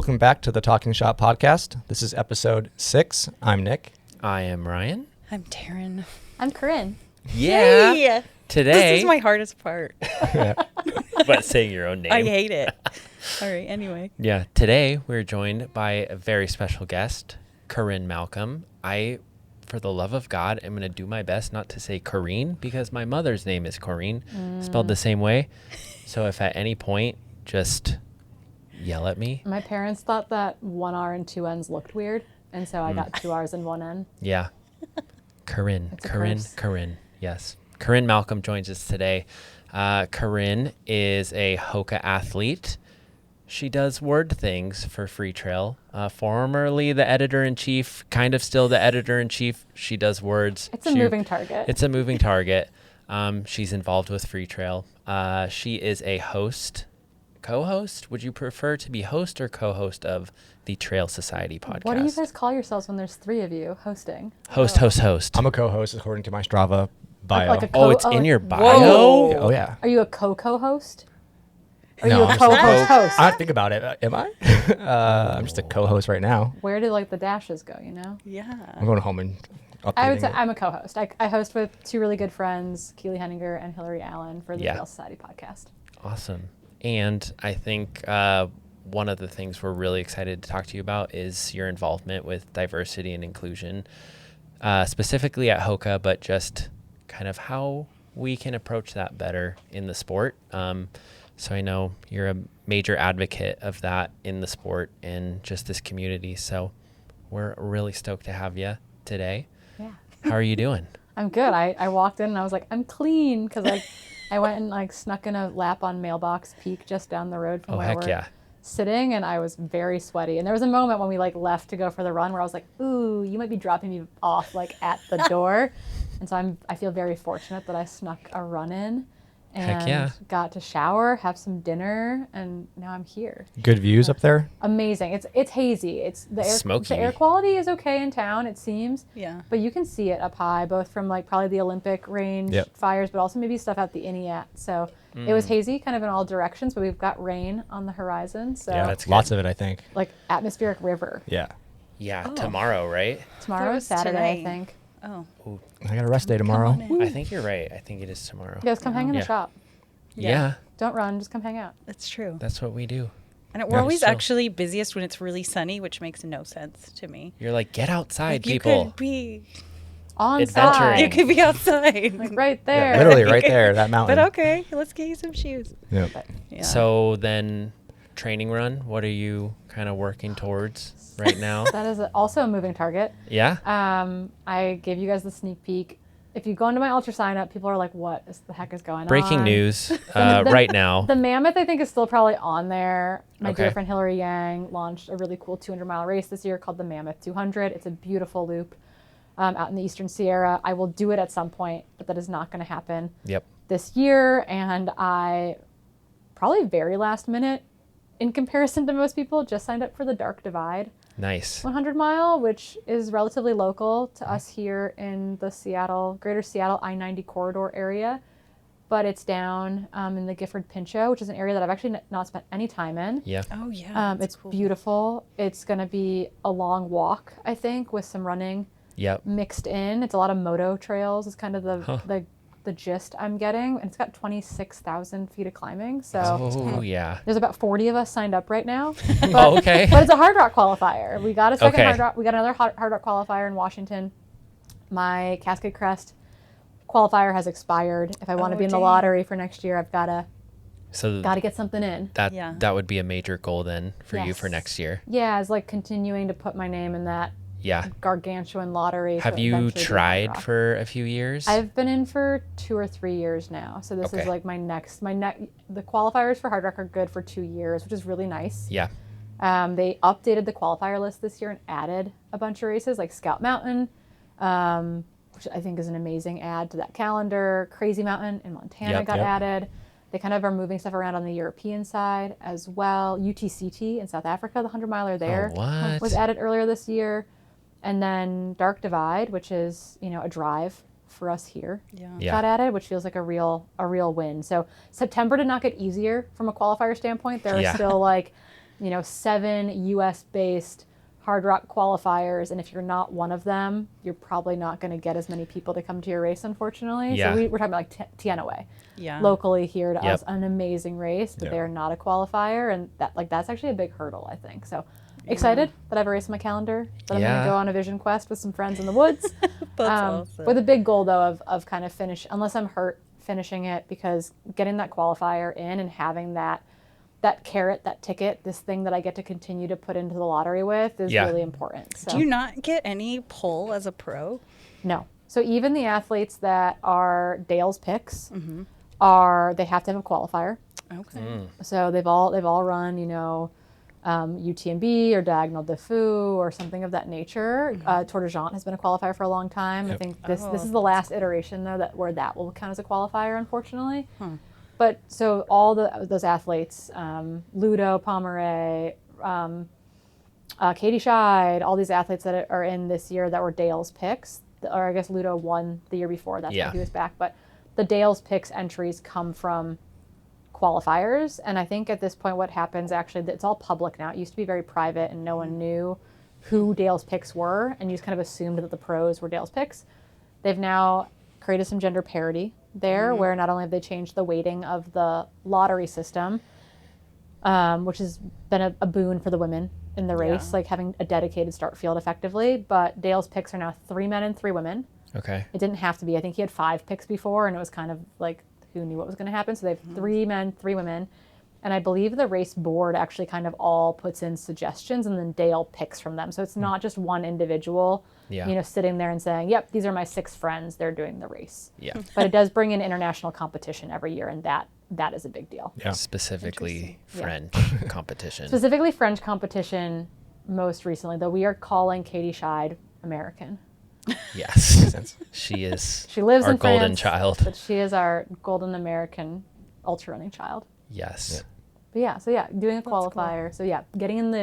welcome back to the Talking Shop podcast. This is episode 6. I'm Nick. I am Ryan. I'm Taryn. I'm Corrine. Yeah. Hey! Today. This is my hardest part. But saying your own name. I hate it. All right, anyway. Yeah. Today we're joined by a very special guest, Corrine Malcolm. For the love of God, I'm going to do my best not to say Corrine because my mother's name is Corrine, spelled the same way. So if at any point, just yell at me. My parents thought that one R and two N's looked weird, and so I got two R's and one N. Yeah. Corrine. It's a Corrine. curse. Corrine. Yes. Corrine Malcolm joins us today. Corrine is a HOKA athlete. She does word things for Freetrail. Formerly the editor-in-chief, kind of still the editor-in-chief. She does words. It's a moving target. It's a moving target. She's involved with Freetrail. She is a co-host. Would you prefer to be host or co-host of the Trail Society podcast? What do you guys call yourselves when there's three of you hosting? Host. I'm a co-host according to my Strava bio. Like a Oh, it's in your bio? Whoa. Oh, yeah. Are you a co-host? Are No, you I'm a just a co-host host? I have to think about it. Am I? I'm just a co-host right now. Where do like the dashes go, you know? Yeah. I'm going home and updating I would say it. I'm a co-host. I host with two really good friends, Keely Henninger and Hillary Allen, for the Yeah. Trail Society podcast. Awesome. And I think one of the things we're really excited to talk to you about is your involvement with diversity and inclusion, specifically at HOKA, but just kind of how we can approach that better in the sport. So I know you're a major advocate of that in the sport and just this community. So we're really stoked to have you today. Yeah. How are you doing? I'm good. I walked in and I was like, I'm clean, because I went and like snuck in a lap on Mailbox Peak just down the road from Oh, where heck we're yeah. sitting, and I was very sweaty. And there was a moment when we like left to go for the run where I was like, ooh, you might be dropping me off like at the door. And so I feel very fortunate that I snuck a run in Heck and yeah. got to shower, have some dinner, and now I'm here. Good views up there. Amazing. It's hazy. It's Smoky. the air quality is okay in town, it seems. Yeah. But you can see it up high, both from like probably the Olympic range Yep. fires, but also maybe stuff out the Iniat. So it was hazy kind of in all directions, but we've got rain on the horizon. So Yeah, that's lots of it, I think. like atmospheric river. Yeah. Yeah, Oh. tomorrow, right? Tomorrow was is Saturday, I tonight. think. Oh. I got a rest day tomorrow. on in. I think you're right. I think it is tomorrow. You guys come hang in Yeah. the shop. Yeah, Don't run, just come hang out. That's true. that's what we do. And we're Yeah, always so- actually busiest when it's really sunny, which makes no sense to me. You're like, get outside, Like, you people. could be On Adventuring. you side. could be outside. Like right Yeah, there. literally right there, that mountain. But okay, let's get you some shoes. Yeah. Yeah. So then, training run, what are you kind of working towards right now? That is also a moving target. Yeah? I gave you guys the sneak peek. If you go into my ultra sign up, people are like, what the heck is going on? Breaking news The- right now. The Mammoth, I think, is still probably on there. My Okay. dear friend Hillary Yang launched a really cool 200-mile race this year called the Mammoth 200. It's a beautiful loop out in the Eastern Sierra. I will do it at some point, but that is not going to happen Yep. this year. And I probably very last minute, in comparison to most people, just signed up for the Dark Divide Nice. 100 mile, which is relatively local to us here in the greater Seattle I-90 corridor area. But it's down in the Gifford Pinchot, which is an area that I've actually not spent any time in. Yeah. Oh yeah. It's beautiful. It's going to be a long walk, I think, with some running Yep. mixed in. It's a lot of moto trails is kind of Huh. the gist I'm getting. And it's got 26,000 feet of climbing. So Oh, yeah. there's about 40 of us signed up right now. Oh, okay. But it's a hard rock qualifier. We got a second Okay. hard rock. We got another hard rock qualifier in Washington. My Cascade Crest qualifier has expired. If I want to Oh, be in the dang. lottery for next year, I've got So to get something in. that Yeah. that would be a major goal then for you for Yes. next year. Yeah, it's like continuing to put my name in that Yeah. gargantuan lottery. Have to you eventually be a hard tried rock. for a few years? I've been in for 2 or 3 years now. So this is Okay. like the qualifiers for hard rock are good for 2 years, which is really nice. Yeah. They updated the qualifier list this year and added a bunch of races like Scout Mountain, which I think is an amazing add to that calendar. Crazy Mountain in Montana Yep, got yep. added. They kind of are moving stuff around on the European side as well. UTCT in South Africa, the 100-miler there, what? was added earlier this year. And then Dark Divide, which is, a drive for us here, Yeah. Yeah. got added, which feels like a real win. So September did not get easier from a qualifier standpoint. There are Yeah. still like 7 US-based hard rock qualifiers, and if you're not one of them, you're probably not going to get as many people to come to your race, unfortunately. Yeah. So we're talking about like Tianaway, Yeah. locally here to Yep. us, an amazing race, but Yeah. they're not a qualifier, and that's actually a big hurdle, I think. So excited that I have a race on my calendar, that I'm going Yeah. to go on a vision quest with some friends in the woods. That's awesome. With a big goal though of kind of unless I'm hurt, finishing it, because getting that qualifier in and having that carrot, that ticket, this thing that I get to continue to put into the lottery with is Yeah. really important. So Do you not get any pull as a pro? no. So even the athletes that are Dale's picks Mm-hmm. they have to have a qualifier. Okay. So they've all run, UTMB or Diagonal de Fou or something of that nature. Tour de Jean has been a qualifier for a long time. I Yep. think this Oh, is the last iteration though where that will count as a qualifier, unfortunately. But so all those athletes, Ludo, Pomeray, Katie Scheid, all these athletes that are in this year that were Dale's picks, or I guess Ludo won the year before. That's Yeah. why he was back. But the Dale's picks entries come from qualifiers, and I think at this point what happens actually, it's all public now. It used to be very private and no one knew who Dale's picks were, and you just kind of assumed that the pros were Dale's picks. They've now created some gender parity there, where not only have they changed the weighting of the lottery system, which has been a boon for the women in the race, Yeah. like having a dedicated start field effectively, but Dale's picks are now 3 men and 3 women. Okay. It didn't have to be. I think he had 5 picks before, and it was kind of like, who knew what was going to happen? So they have 3 men, 3 women. And I believe the race board actually kind of all puts in suggestions, and then Dale picks from them. So it's not just one individual, Yeah. sitting there and saying, yep, these are my 6 friends. They're doing the race. Yeah. But it does bring in international competition every year, and that is a big deal. Yeah. Specifically French competition. Specifically French competition most recently, though we are calling Katie Scheid American. Yes. She is She lives our in golden France, child. but she is our golden American ultra running child. Yes. But doing a qualifier. So getting in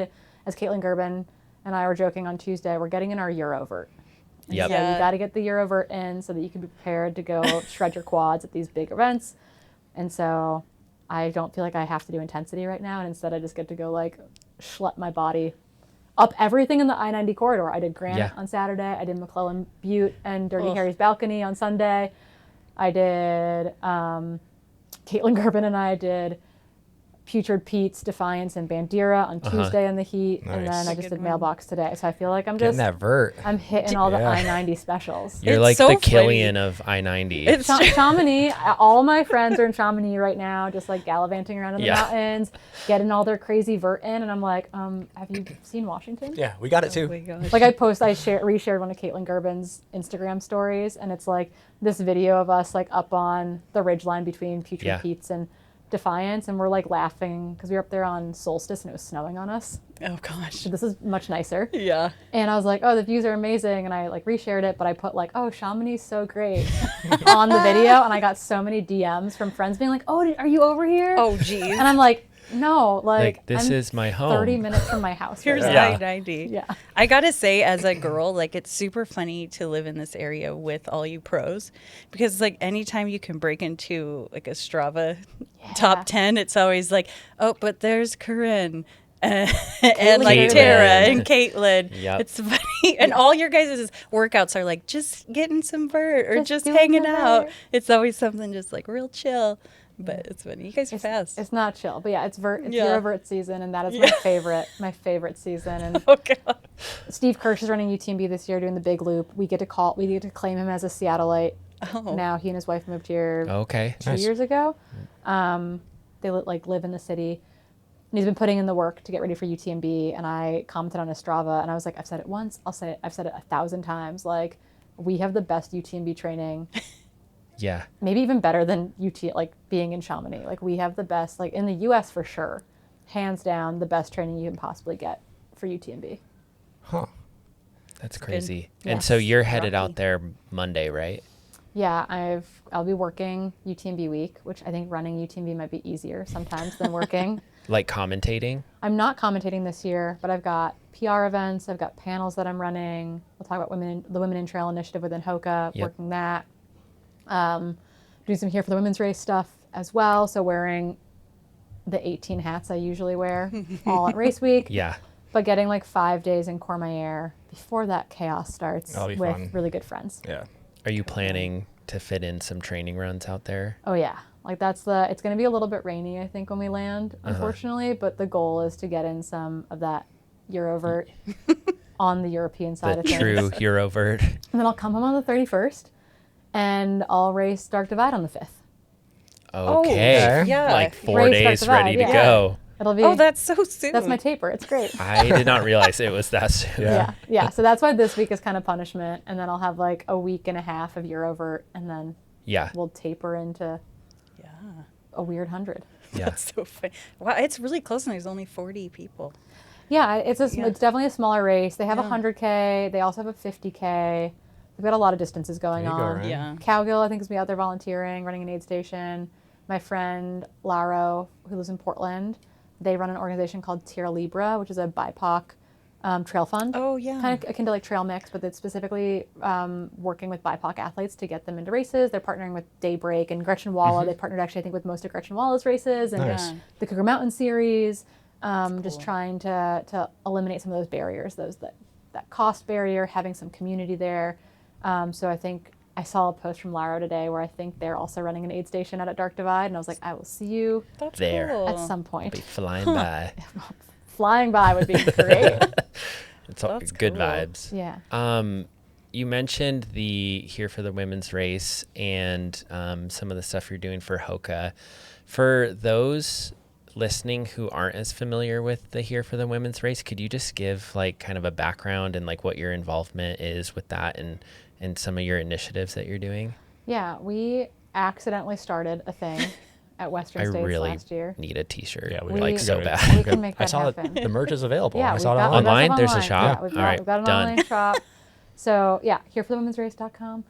as Caitlin Gerben and I were joking on Tuesday, we're getting in our Eurovert. And Yep. So Yeah. you got to get the Eurovert in so that you can be prepared to go shred your quads at these big events. And so I don't feel like I have to do intensity right now, and instead I just get to go like schlep my body up everything in the I-90 corridor. I did Granite Yeah. on Saturday. I did McClellan Butte and Dirty Ugh. Harry's Balcony on Sunday. I did Caitlin Gerben and I did Putrid Pete's, Defiance, and Bandera on Tuesday in the heat, and Nice. then I A just good did one. Mailbox today. So I feel like I'm Getting just that vert. I'm hitting all the Yeah. I-90 specials. You're It's like so the funny. Killian of I-90. It's Chamonix, all my friends are in Chamonix right now, just like gallivanting around in the Yeah. mountains, getting all their crazy vert in, and I'm like, have you seen Washington? Yeah, we got it Oh too. my gosh. Like I reshared one of Caitlin Gerben's Instagram stories, and it's like this video of us like up on the ridgeline between Putrid Yeah. Pete's and Defiance, and we're like laughing because we were up there on solstice and it was snowing on us. Oh gosh. So this is much nicer. Yeah. And I was like, oh, the views are amazing. And I like reshared it, but I put like, oh, Chamonix is so great on the video. And I got so many DMs from friends being like, oh, are you over here? Oh geez. And I'm like, no, like, this I'm is my home. 30 minutes from my house. Here's right Yeah. now. I-90. Yeah. I gotta say, as a girl, like it's super funny to live in this area with all you pros, because like anytime you can break into like a Strava top 10, it's always like, oh, but there's Corrine. And like Caitlin. Tara and Caitlin. Yep. It's funny. And all your guys' workouts are like just getting some vert or just doing hanging the out. vert. It's always something just like real chill. But it's funny. You guys are fast. It's not chill, but yeah, it's Yeah. Eurovert season, and that is Yeah. my favorite season. And Oh god. Steve Kirsch is running UTMB this year, doing the big loop. We get to claim him as a Seattleite. Oh. Now he and his wife moved here Okay. 2 Nice. years ago. They live in the city, and he's been putting in the work to get ready for UTMB. And I commented on his Strava, and I was like, I've said it once, I've said it 1,000 times. Like, we have the best UTMB training. Yeah. Maybe even better than like being in Chamonix. Like we have the best, like in the U.S. for sure, hands down, the best training you can possibly get for UTMB. Huh. That's crazy. Yeah. And so you're headed Rocky. out there Monday, right? Yeah, I'll be working UTMB week, which I think running UTMB might be easier sometimes than working. Like commentating? I'm not commentating this year, but I've got PR events, I've got panels that I'm running. We'll talk about the Women in Trail initiative within HOKA, Yep. working that. Doing some Here for the Women's Race stuff as well. So wearing the 18 hats I usually wear all at race week. Yeah. But getting like 5 days in Courmayeur before that chaos starts That'll be with fun. really good friends. Yeah. Are you planning to fit in some training runs out there? Oh yeah. Like it's going to be a little bit rainy, I think, when we land, unfortunately, but the goal is to get in some of that Eurovert on the European side The of things. true Eurovert. And then I'll come home on the 31st and I'll race Dark Divide on the 5th. Okay. yeah. Like 4 Race days Dark Divide, ready to yeah. go. It'll be, Oh, that's so soon. that's my taper. It's great. I did not realize it was that soon. Yeah. Yeah. So that's why this week is kind of punishment. And then I'll have like a week and a half of Eurovert and then Yeah. we'll taper into Yeah. a weird 100. Yeah. That's so funny. Wow, it's really close and there's only 40 people. Yeah, it's Yeah. it's definitely a smaller race. They have a Yeah. 100K. They also have a 50K. They've got a lot of distances going There you go, on. right? Yeah. Cowgill, I think, is me out there volunteering, running an aid station. My friend Laro, who lives in Portland, they run an organization called Tierra Libra, which is a BIPOC trail fund. Oh, yeah. Kind of akin to like Trail Mix, but it's specifically working with BIPOC athletes to get them into races. They're partnering with Daybreak and Gretchen Walla. They partnered actually, I think, with most of Gretchen Walla's races and Nice. the Cougar Mountain Series. That's Just cool. trying to eliminate some of those barriers, that cost barrier, having some community there. So I think I saw a post from Laro today where I think they're also running an aid station out at Dark Divide, and I was like, I will see you That's There. cool. at some point. Be flying by. Flying by would be great. It's all That's good cool. vibes. Yeah. You mentioned the Here for the Women's race and some of the stuff you're doing for HOKA. For those listening who aren't as familiar with the Here for the Women's race, could you just give like kind of a background and like what your involvement is with that and some of your initiatives that you're doing? Yeah, we accidentally started a thing at Western I States really last year. need a t-shirt. Yeah, We- like so we- bad. We can make I that saw happen. that the merch is available. Yeah, I we've saw it got, online. we've got Online? stuff There's a online. shop? Yeah, we've All right, got an done. online shop. So yeah, herefforthewomensrace.com.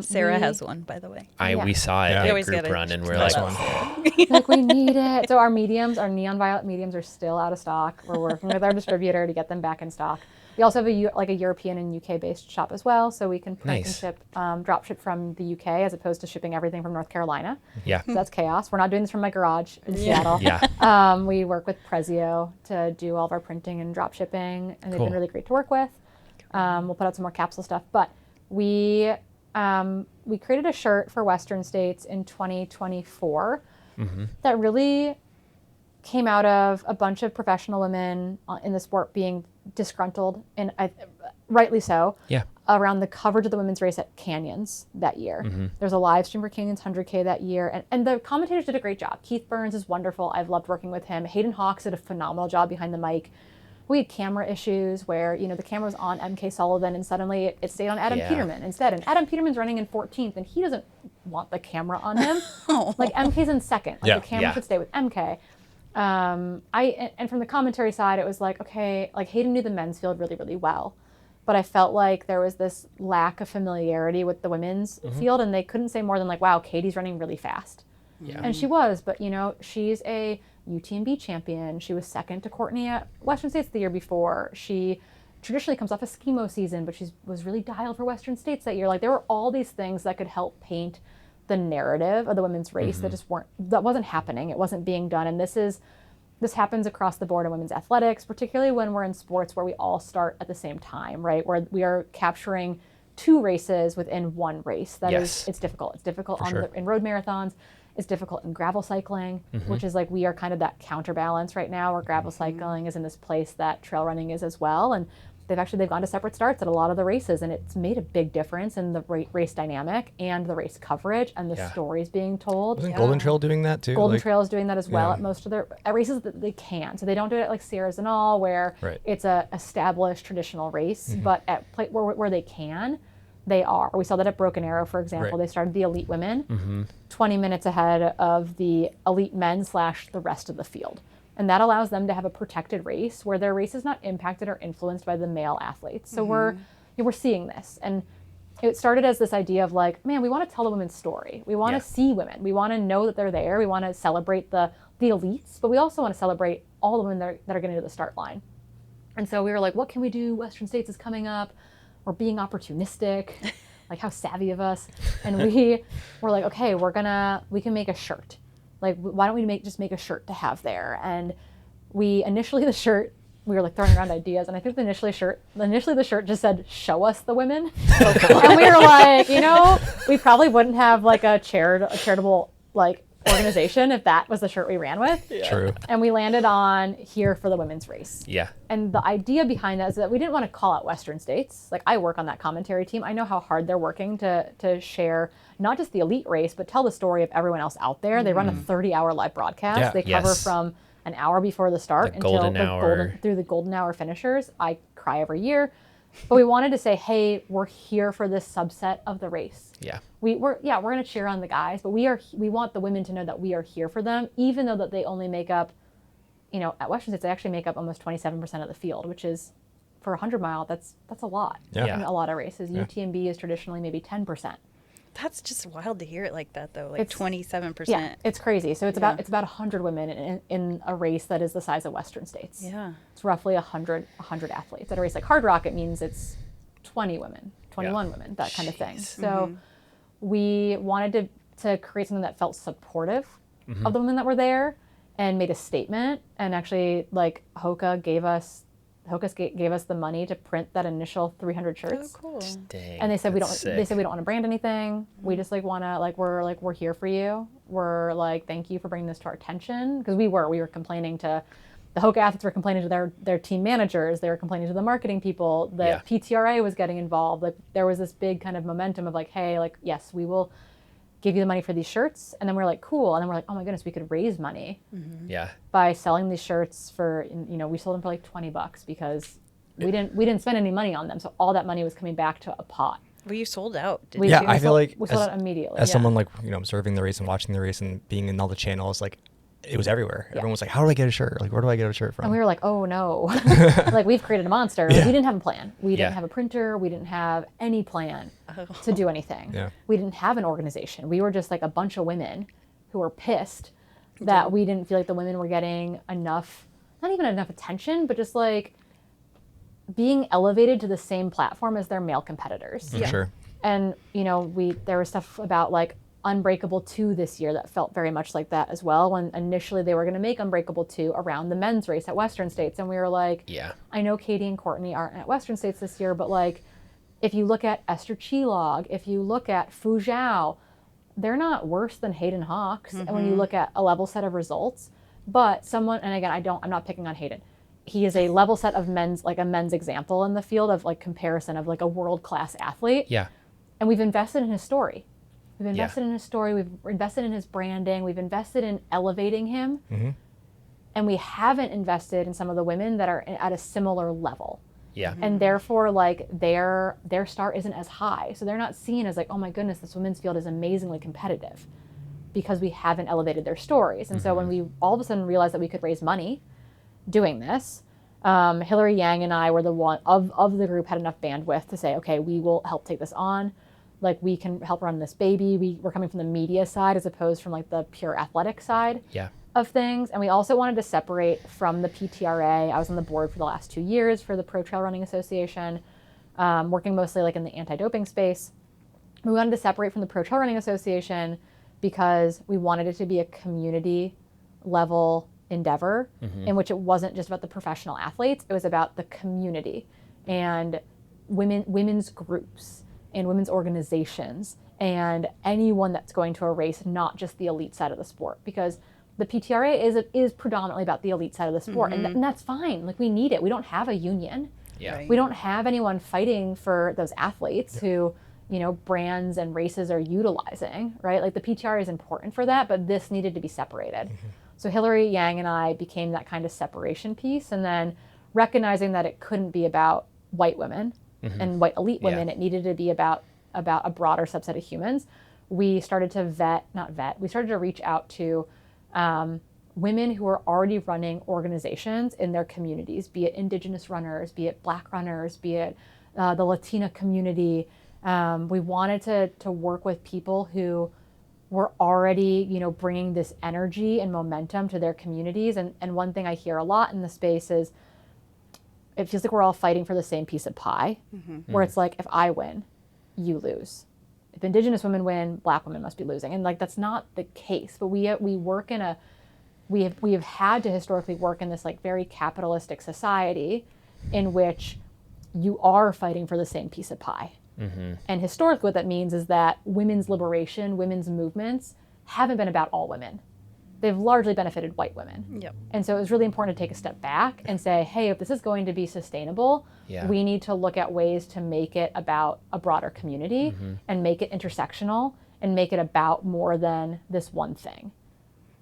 Sarah we- has one, by the way. Yeah. We saw it Yeah. at You always group gotta run and we're shout like, out. Like we need it. So our mediums, our neon violet mediums, are still out of stock. We're working with our distributor to get them back in stock. We also have a European and UK based shop as well, so we can print and Nice. ship, drop ship from the UK as opposed to shipping everything from North Carolina. yeah, So that's chaos. We're not doing this from my garage in Seattle. yeah. We work with Prezio to do all of our printing and drop shipping, and they've Cool. been really great to work with. We'll put out some more capsule stuff, but we created a shirt for Western States in 2024 that really came out of a bunch of professional women in the sport being disgruntled, and rightly so, Yeah. around the coverage of the women's race at Canyons that year. There's a live stream for Canyons 100K that year, and the commentators did a great job. Keith Burns is wonderful. I've loved working with him. Hayden Hawks did a phenomenal job behind the mic. We had camera issues where, the camera was on MK Sullivan and suddenly it stayed on Adam Yeah. Peterman instead. And Adam Peterman's running in 14th and he doesn't want the camera on him. Like MK's in second. Like Yeah. the camera Yeah. should stay with MK. And from the commentary side, it was like, okay, like Hayden knew the men's field really, really well. But I felt like there was this lack of familiarity with the women's field, and they couldn't say more than like, wow, Katie's running really fast. Yeah. And she was, but she's a UTMB champion. She was second to Courtney at Western States the year before. She traditionally comes off a skimo season, but she was really dialed for Western States that year. Like there were all these things that could help paint the narrative of the women's race that wasn't happening. It wasn't being done. And this happens across the board in women's athletics, particularly when we're in sports where we all start at the same time, right? Where we are capturing two races within one race. Yes. It's difficult. It's difficult For sure. in road marathons. It's difficult in gravel cycling, which is like we are kind of that counterbalance right now where gravel cycling is in this place that trail running is as well. And they've gone to separate starts at a lot of the races, and it's made a big difference in the race dynamic and the race coverage and the Yeah. stories being told. Wasn't Golden Trail doing that too? Golden Like, Trail is doing that as well Yeah. at most of at races that they can. So they don't do it at like Sierras and all, where Right. it's a established traditional race, but at where they can, they are. We saw that at Broken Arrow, for example. Right. They started the elite women 20 minutes ahead of the elite men / the rest of the field. And that allows them to have a protected race where their race is not impacted or influenced by the male athletes. So we're seeing this. And it started as this idea of like, man, we want to tell the women's story. We want Yeah. to see women. We want to know that they're there. We want to celebrate the elites, but we also want to celebrate all the women that are getting to the start line. And so we were like, what can we do? Western States is coming up. We're being opportunistic. Like how savvy of us. And we were like, okay, we can make a shirt. Like, why don't we just make a shirt to have there? And we were like throwing around ideas, and I think initially the shirt just said, "Show us the women," and we were like, we probably wouldn't have like a charitable like organization if that was the shirt we ran with. Yeah. True. And we landed on Here for the Women's Race. Yeah. And the idea behind that is that we didn't want to call out Western states. Like, I work on that commentary team. I know how hard they're working to share not just the elite race, but tell the story of everyone else out there. They run a 30-hour live broadcast. Yeah. They cover from an hour before the start through the golden hour finishers. I cry every year. But we wanted to say, hey, we're here for this subset of the race. Yeah. We're going to cheer on the guys, but we want the women to know that we are here for them, even though that they only make up, at Western States, they actually make up almost 27% of the field, which is, for a 100-mile, that's a lot in a lot of races. Yeah. UTMB is traditionally maybe 10%. That's just wild to hear it like that, though. Like 27%. Yeah, it's crazy. So it's about 100 women in a race that is the size of Western States. Yeah. It's roughly 100 athletes. At a race like Hard Rock, it means it's 20 women, 21 women, that kind of thing. So we wanted to create something that felt supportive of the women that were there and made a statement. And actually, like, HOKA gave us the money to print that initial 300 shirts. Oh, cool. Dang, And they said we don't sick. want to brand anything. We just want to we're here for you. We're like, thank you for bringing this to our attention, because we were complaining to the HOKA athletes, were complaining to their team managers, they were complaining to the marketing people, the PTRA was getting involved. Like, there was this big kind of momentum of like, hey, like, yes, we will give you the money for these shirts. And then we're like, cool. And then we're like, oh my goodness, we could raise money by selling these shirts for, we sold them for like $20 because we didn't spend any money on them. So all that money was coming back to a pot. Well, you sold out. I feel like we sold out immediately. As someone like, observing the race and watching the race and being in all the channels, like, it was everywhere. Yeah. Everyone was like, how do I get a shirt? Like, where do I get a shirt from? And we were like, oh no, like, we've created a monster. Like, we didn't have a plan. We didn't have a printer. We didn't have any plan to do anything. Yeah. We didn't have an organization. We were just like a bunch of women who were pissed that we didn't feel like the women were getting enough, not even enough attention, but just like being elevated to the same platform as their male competitors. For sure. And, there was stuff about like Unbreakable 2 this year that felt very much like that as well, when initially they were going to make Unbreakable 2 around the men's race at Western States. And we were like, I know Katie and Courtney aren't at Western States this year, but like, if you look at Esther Chilog, if you look at Fu Zhao, they're not worse than Hayden Hawks. And when you look at a level set of results, but someone, and again, I'm not picking on Hayden. He is a level set of men's example in the field of like comparison of like a world-class athlete. Yeah. And we've invested in his story. We've invested in his story. We've invested in his branding. We've invested in elevating him. And we haven't invested in some of the women that are at a similar level. Yeah. And therefore, like, their star isn't as high. So they're not seen as like, oh my goodness, this women's field is amazingly competitive, because we haven't elevated their stories. And so when we all of a sudden realized that we could raise money doing this, Hillary Yang and I were the one of the group had enough bandwidth to say, okay, we will help take this on. Like, we can help run this baby. We're coming from the media side as opposed from like the pure athletic side of things. And we also wanted to separate from the PTRA. I was on the board for the last 2 years for the Pro Trail Running Association, working mostly like in the anti-doping space. We wanted to separate from the Pro Trail Running Association because we wanted it to be a community level endeavor in which it wasn't just about the professional athletes. It was about the community and women's groups and women's organizations and anyone that's going to a race, not just the elite side of the sport, because the PTRA is predominantly about the elite side of the sport, and that's fine. Like, we need it. We don't have a union. Yeah. Right. We don't have anyone fighting for those athletes who, brands and races are utilizing, right? Like, the PTRA is important for that, but this needed to be separated. So Hillary Yang and I became that kind of separation piece, and then recognizing that it couldn't be about white women and white elite women, it needed to be about a broader subset of humans. We started to we started to reach out to women who are already running organizations in their communities, be it Indigenous runners, be it Black runners, be it the Latina community. We wanted to work with people who were already, bringing this energy and momentum to their communities. And one thing I hear a lot in the space is, it feels like we're all fighting for the same piece of pie, where it's like, if I win, you lose. if Indigenous women win, Black women must be losing. And like, that's not the case. But we work in we have had to historically work in this like very capitalistic society in which you are fighting for the same piece of pie. Mm-hmm. And historically what that means is that women's liberation, women's movements haven't been about all women. They've largely benefited white women. Yep. And so it was really important to take a step back and say, hey, if this is going to be sustainable, we need to look at ways to make it about a broader community and make it intersectional and make it about more than this one thing.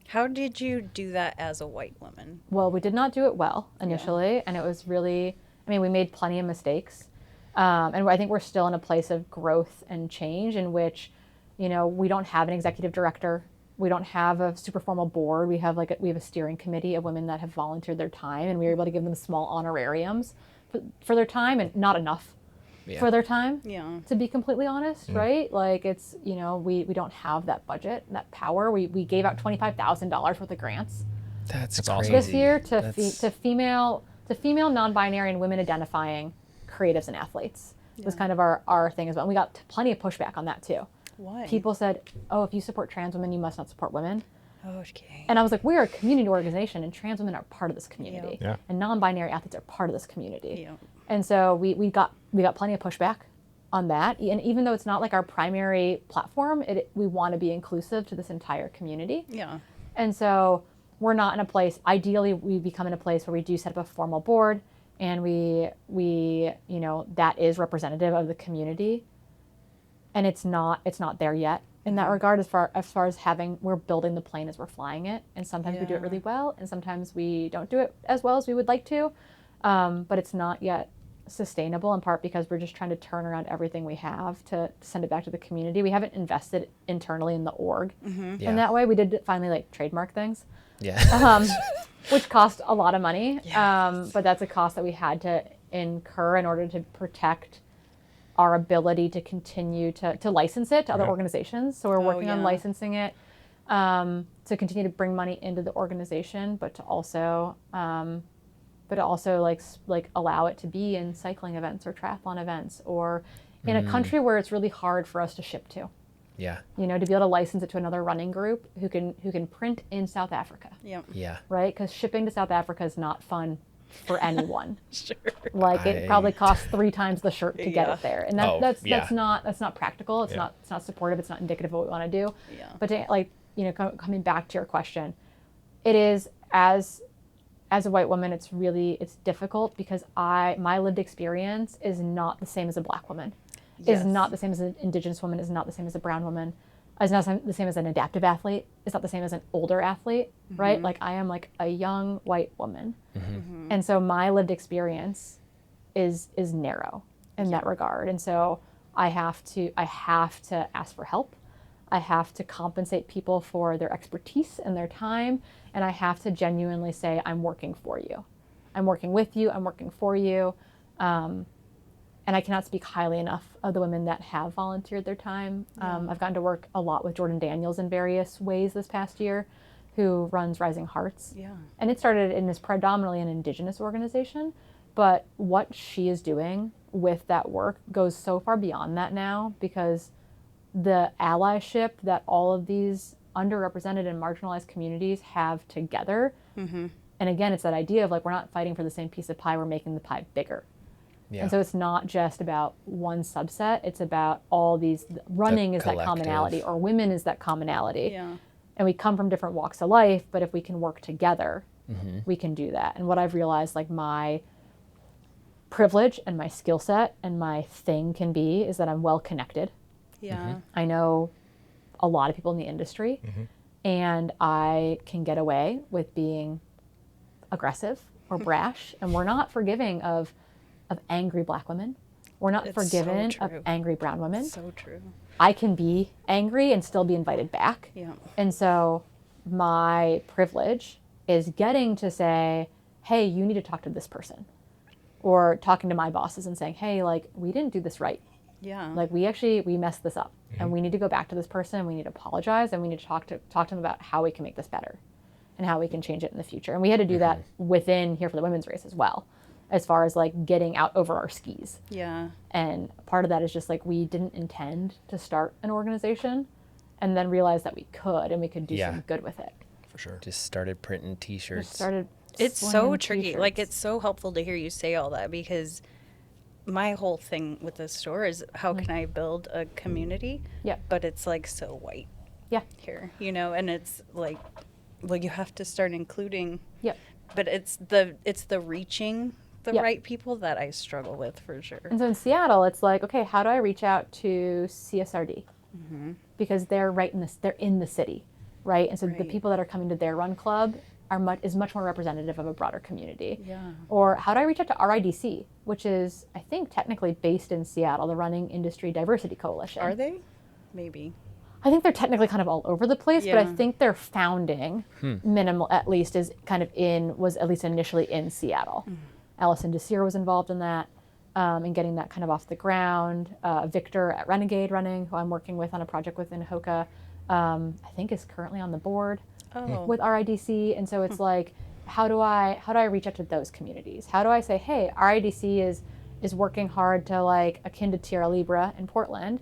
How did you do that as a white woman? Well, we did not do it well initially, and it was really, I mean, we made plenty of mistakes. And I think we're still in a place of growth and change in which, you know, we don't have an executive director. We don't have a super formal board. We have we have a steering committee of women that have volunteered their time, and we were able to give them small honorariums for their time, and not enough for their time, to be completely honest, right? Like it's, you know, we don't have that budget, that power. We gave out $25,000 worth of grants. That's awesome. This year to female non-binary and women identifying creatives and athletes. It was kind of our thing as well. And we got plenty of pushback on that too. Why? People said, oh, if you support trans women, you must not support women. Okay. And I was like, we're a community organization, and trans women are part of this community. Yeah. And non-binary athletes are part of this community. Yeah. And so we got plenty of pushback on that. And even though it's not like our primary platform, we want to be inclusive to this entire community. Yeah. And so we're not in a place, ideally we become in a place where we do set up a formal board, and we you know, that is representative of the community. And it's not there yet in that regard, as far as we're building the plane as we're flying it. And sometimes we do it really well, and sometimes we don't do it as well as we would like to. But it's not yet sustainable, in part because we're just trying to turn around everything we have to send it back to the community. We haven't invested internally in the org in that way. We did finally like trademark things, which cost a lot of money. But that's a cost that we had to incur in order to protect our ability to continue to license it to other organizations. So we're working on licensing it to continue to bring money into the organization, but to also like allow it to be in cycling events or triathlon events, or in a country where it's really hard for us to ship to. Yeah. You know, to be able to license it to another running group who can print in South Africa. Yep. Yeah. Right? Because shipping to South Africa is not fun for anyone. Sure. Like it probably costs 3 times the shirt to get it there, and that's not practical. It's not supportive. It's not indicative of what we want to do. Yeah. But to, like, you know, coming back to your question, it is as a white woman, it's difficult because my lived experience is not the same as a Black woman. Is not the same as an Indigenous woman. Is not the same as a brown woman. Is not the same as an adaptive athlete. It's not the same as an older athlete, right? Like I am like a young white woman. And so my lived experience is narrow in that regard. And so I have to ask for help. I have to compensate people for their expertise and their time. And I have to genuinely say, I'm working for you. I'm working with you. I'm working for you. And I cannot speak highly enough of the women that have volunteered their time. I've gotten to work a lot with Jordan Daniels in various ways this past year, who runs Rising Hearts. Yeah. And it started in this predominantly an Indigenous organization, but what she is doing with that work goes so far beyond that now, because the allyship that all of these underrepresented and marginalized communities have together. And again, it's that idea of like, we're not fighting for the same piece of pie, we're making the pie bigger. Yeah. And so it's not just about one subset, it's about all these. Running is that commonality, or women is that commonality. Yeah. And we come from different walks of life, but if we can work together, we can do that. And what I've realized, like my privilege and my skill set and my thing can be, is that I'm well connected. Yeah. I know a lot of people in the industry, and I can get away with being aggressive or brash, and we're not forgiving of angry Black women. We're not forgiven of angry brown women. So true. I can be angry and still be invited back. Yeah. And so my privilege is getting to say, hey, you need to talk to this person. Or talking to my bosses and saying, hey, like, we didn't do this right. Yeah. Like, we messed this up. And we need to go back to this person, we need to apologize, and we need to talk to them about how we can make this better and how we can change it in the future. And we had to do that within Here for the Women's Race as well. as far as like getting out over our skis. Yeah. And part of that is just like we didn't intend to start an organization and then realized that we could and we could do some good with it. For sure. Just started printing t-shirts. Just started It's so slinging tricky. t-shirts. Like, it's so helpful to hear you say all that, because my whole thing with this store is how can I build a community? Yeah. But it's like so white Yeah. here, you know, and it's like, well, you have to start including, Yep. but it's the reaching the Yep. right people that I struggle with, for sure. And so in Seattle, it's like, okay, how do I reach out to CSRD? Because they're they're in the city, right? And so the Right. people that are coming to their run club is much more representative of a broader community. Yeah. Or how do I reach out to RIDC, which is, I think, technically based in Seattle, the Running Industry Diversity Coalition. Are they? Maybe. I think they're technically kind of all over the place, but I Yeah. think their founding, minimal at least, was at least initially in Seattle. Allison Desir was involved in that, in getting that kind of off the ground. Victor at Renegade Running, who I'm working with on a project within HOKA, I think is currently on the board Oh. with RIDC. And so it's like, how do I reach out to those communities? How do I say, hey, RIDC is working hard to, like, akin to Tierra Libra in Portland,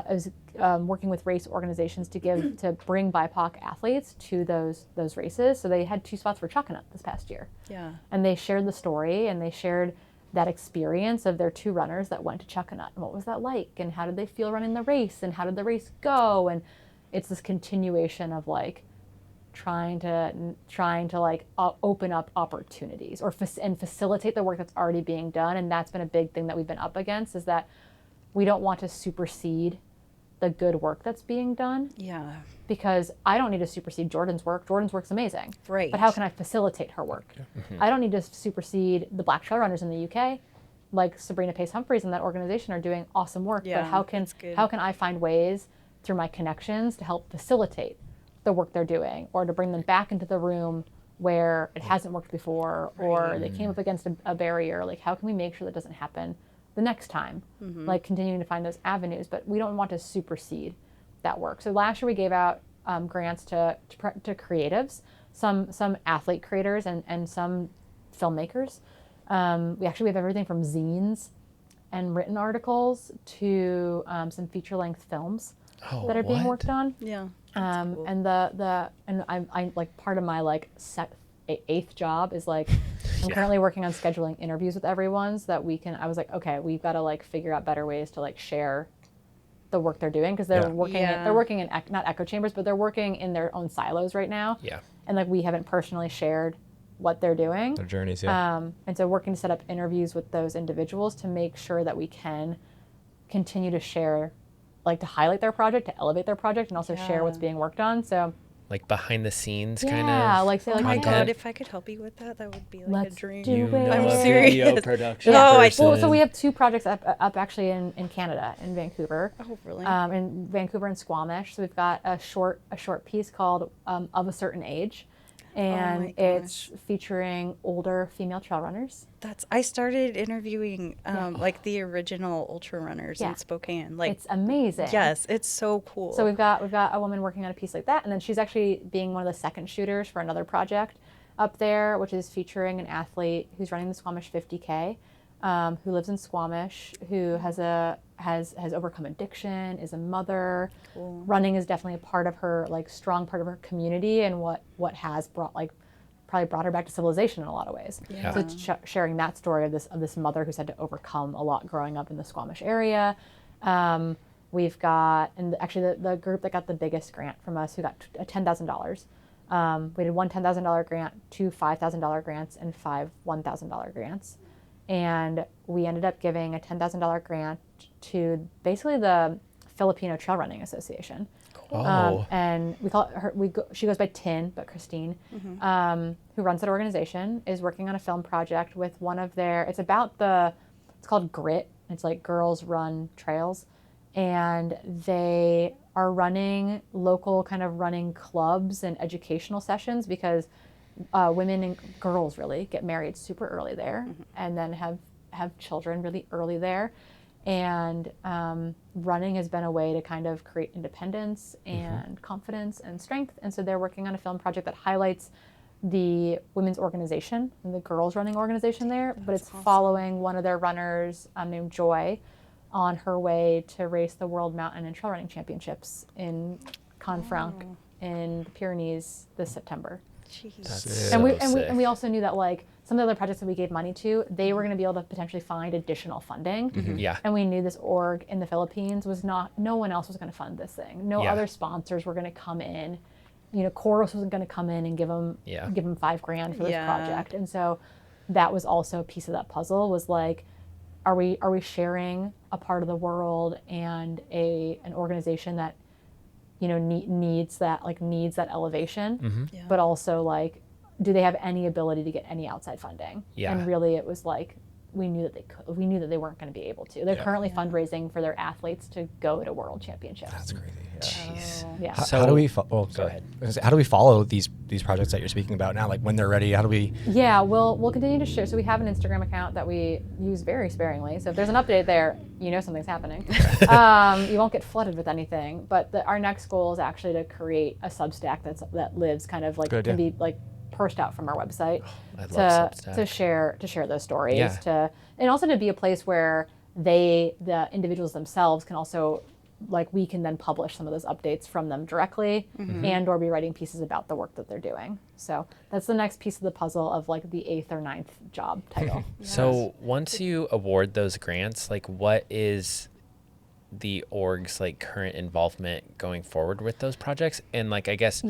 is working with race organizations to bring BIPOC athletes to those races. So they had 2 spots for Chuckanut this past year. Yeah. And they shared the story and they shared that experience of their 2 runners that went to Chuckanut and what was that like and how did they feel running the race and how did the race go. And it's this continuation of like trying to like open up opportunities or and facilitate the work that's already being done. And that's been a big thing that we've been up against, is that we don't want to supersede the good work that's being done, Yeah. because I don't need to supersede Jordan's work. Jordan's work's amazing. Right. But how can I facilitate her work? I don't need to supersede the Black Trail Runners in the UK. Like Sabrina Pace Humphreys and that organization are doing awesome work. Yeah, but how that's good. can I find ways through my connections to help facilitate the work they're doing, or to bring them back into the room where it hasn't worked before, or they came up against a barrier? Like, how can we make sure that doesn't happen the next time? Like, continuing to find those avenues, but we don't want to supersede that work. So last year we gave out grants to creatives, some athlete creators and some filmmakers. We have everything from zines and written articles to some feature-length films that are being worked on. Yeah. Cool. And I'm like, part of my like 8th job is like, I'm currently working on scheduling interviews with everyone so that I was like, okay, we've got to like figure out better ways to like share the work they're doing, because they're working in not echo chambers, but they're working in their own silos right now. Yeah. And like, we haven't personally shared what they're doing. Their journeys, yeah. And so working to set up interviews with those individuals to make sure that we can continue to share, like to highlight their project, to elevate their project, and also share what's being worked on. So Like behind the scenes kind of. yeah, like say Oh like, my hey, God, if I could help you with that, that would be like Let's a dream. do You it. know I'm a serious. video production Oh, I- person. well, so we have 2 projects up actually in Canada, in Vancouver. Oh, really? In Vancouver and Squamish. So we've got a short piece called Of a Certain Age, and my it's featuring older female trail runners. I started interviewing like the original ultra runners Yeah. in Spokane. Like, It's amazing. yes, it's so cool. So we've got a woman working on a piece like that, and then she's actually being one of the second shooters for another project up there, which is featuring an athlete who's running the Squamish 50K, who lives in Squamish, who has overcome addiction, is a mother. Cool. Running is definitely a part of her, like, strong part of her community, and what has probably brought her back to civilization in a lot of ways. Yeah. So it's sharing that story of this mother who's had to overcome a lot growing up in the Squamish area. We've got, and actually the group that got the biggest grant from us, who got $10,000. We did one $10,000 grant, 2 $5,000 grants, and 5 $1,000 grants. And we ended up giving a $10,000 grant to basically the Filipino Trail Running Association. Oh. And we call her, she goes by Tin, but Christine, who runs that organization, is working on a film project with one of it's called Grit. It's like Girls Run Trails. And they are running local kind of running clubs and educational sessions, because women and girls really get married super early there, and then have children really early there. And running has been a way to kind of create independence and confidence and strength. And so they're working on a film project that highlights the women's organization and the girls running organization there, but it's following one of their runners named Joy on her way to race the World Mountain and Trail Running Championships in Canfranc in the Pyrenees this September. Jeez. And we also knew that like some of the other projects that we gave money to, they were going to be able to potentially find additional funding. Yeah. And we knew this org in the Philippines was not, no one else was going to fund this thing. No other sponsors were going to come in. You know, Coros wasn't going to come in and give them $5,000 for this project. And so that was also a piece of that puzzle, was like, are we sharing a part of the world and an organization that, you know, needs that elevation, but also like, do they have any ability to get any outside funding? Yeah. And really it was like, we knew that they could. We knew that they weren't going to be able to. They're currently fundraising for their athletes to go to world championships. That's crazy. Jeez. Yeah. How do we? Go ahead. How do we follow these projects that you're speaking about now? Like when they're ready, how do we? Yeah, we'll continue to share. So we have an Instagram account that we use very sparingly. So if there's an update there, you know something's happening. You won't get flooded with anything. But our next goal is actually to create a Substack that lives kind of like Good, can be like pursed out from our website to share those stories and also to be a place where the individuals themselves can also, like, we can then publish some of those updates from them directly and or be writing pieces about the work that they're doing. So that's the next piece of the puzzle of like the 8th or 9th job title. So once you award those grants, like what is the org's like current involvement going forward with those projects? And like, I guess,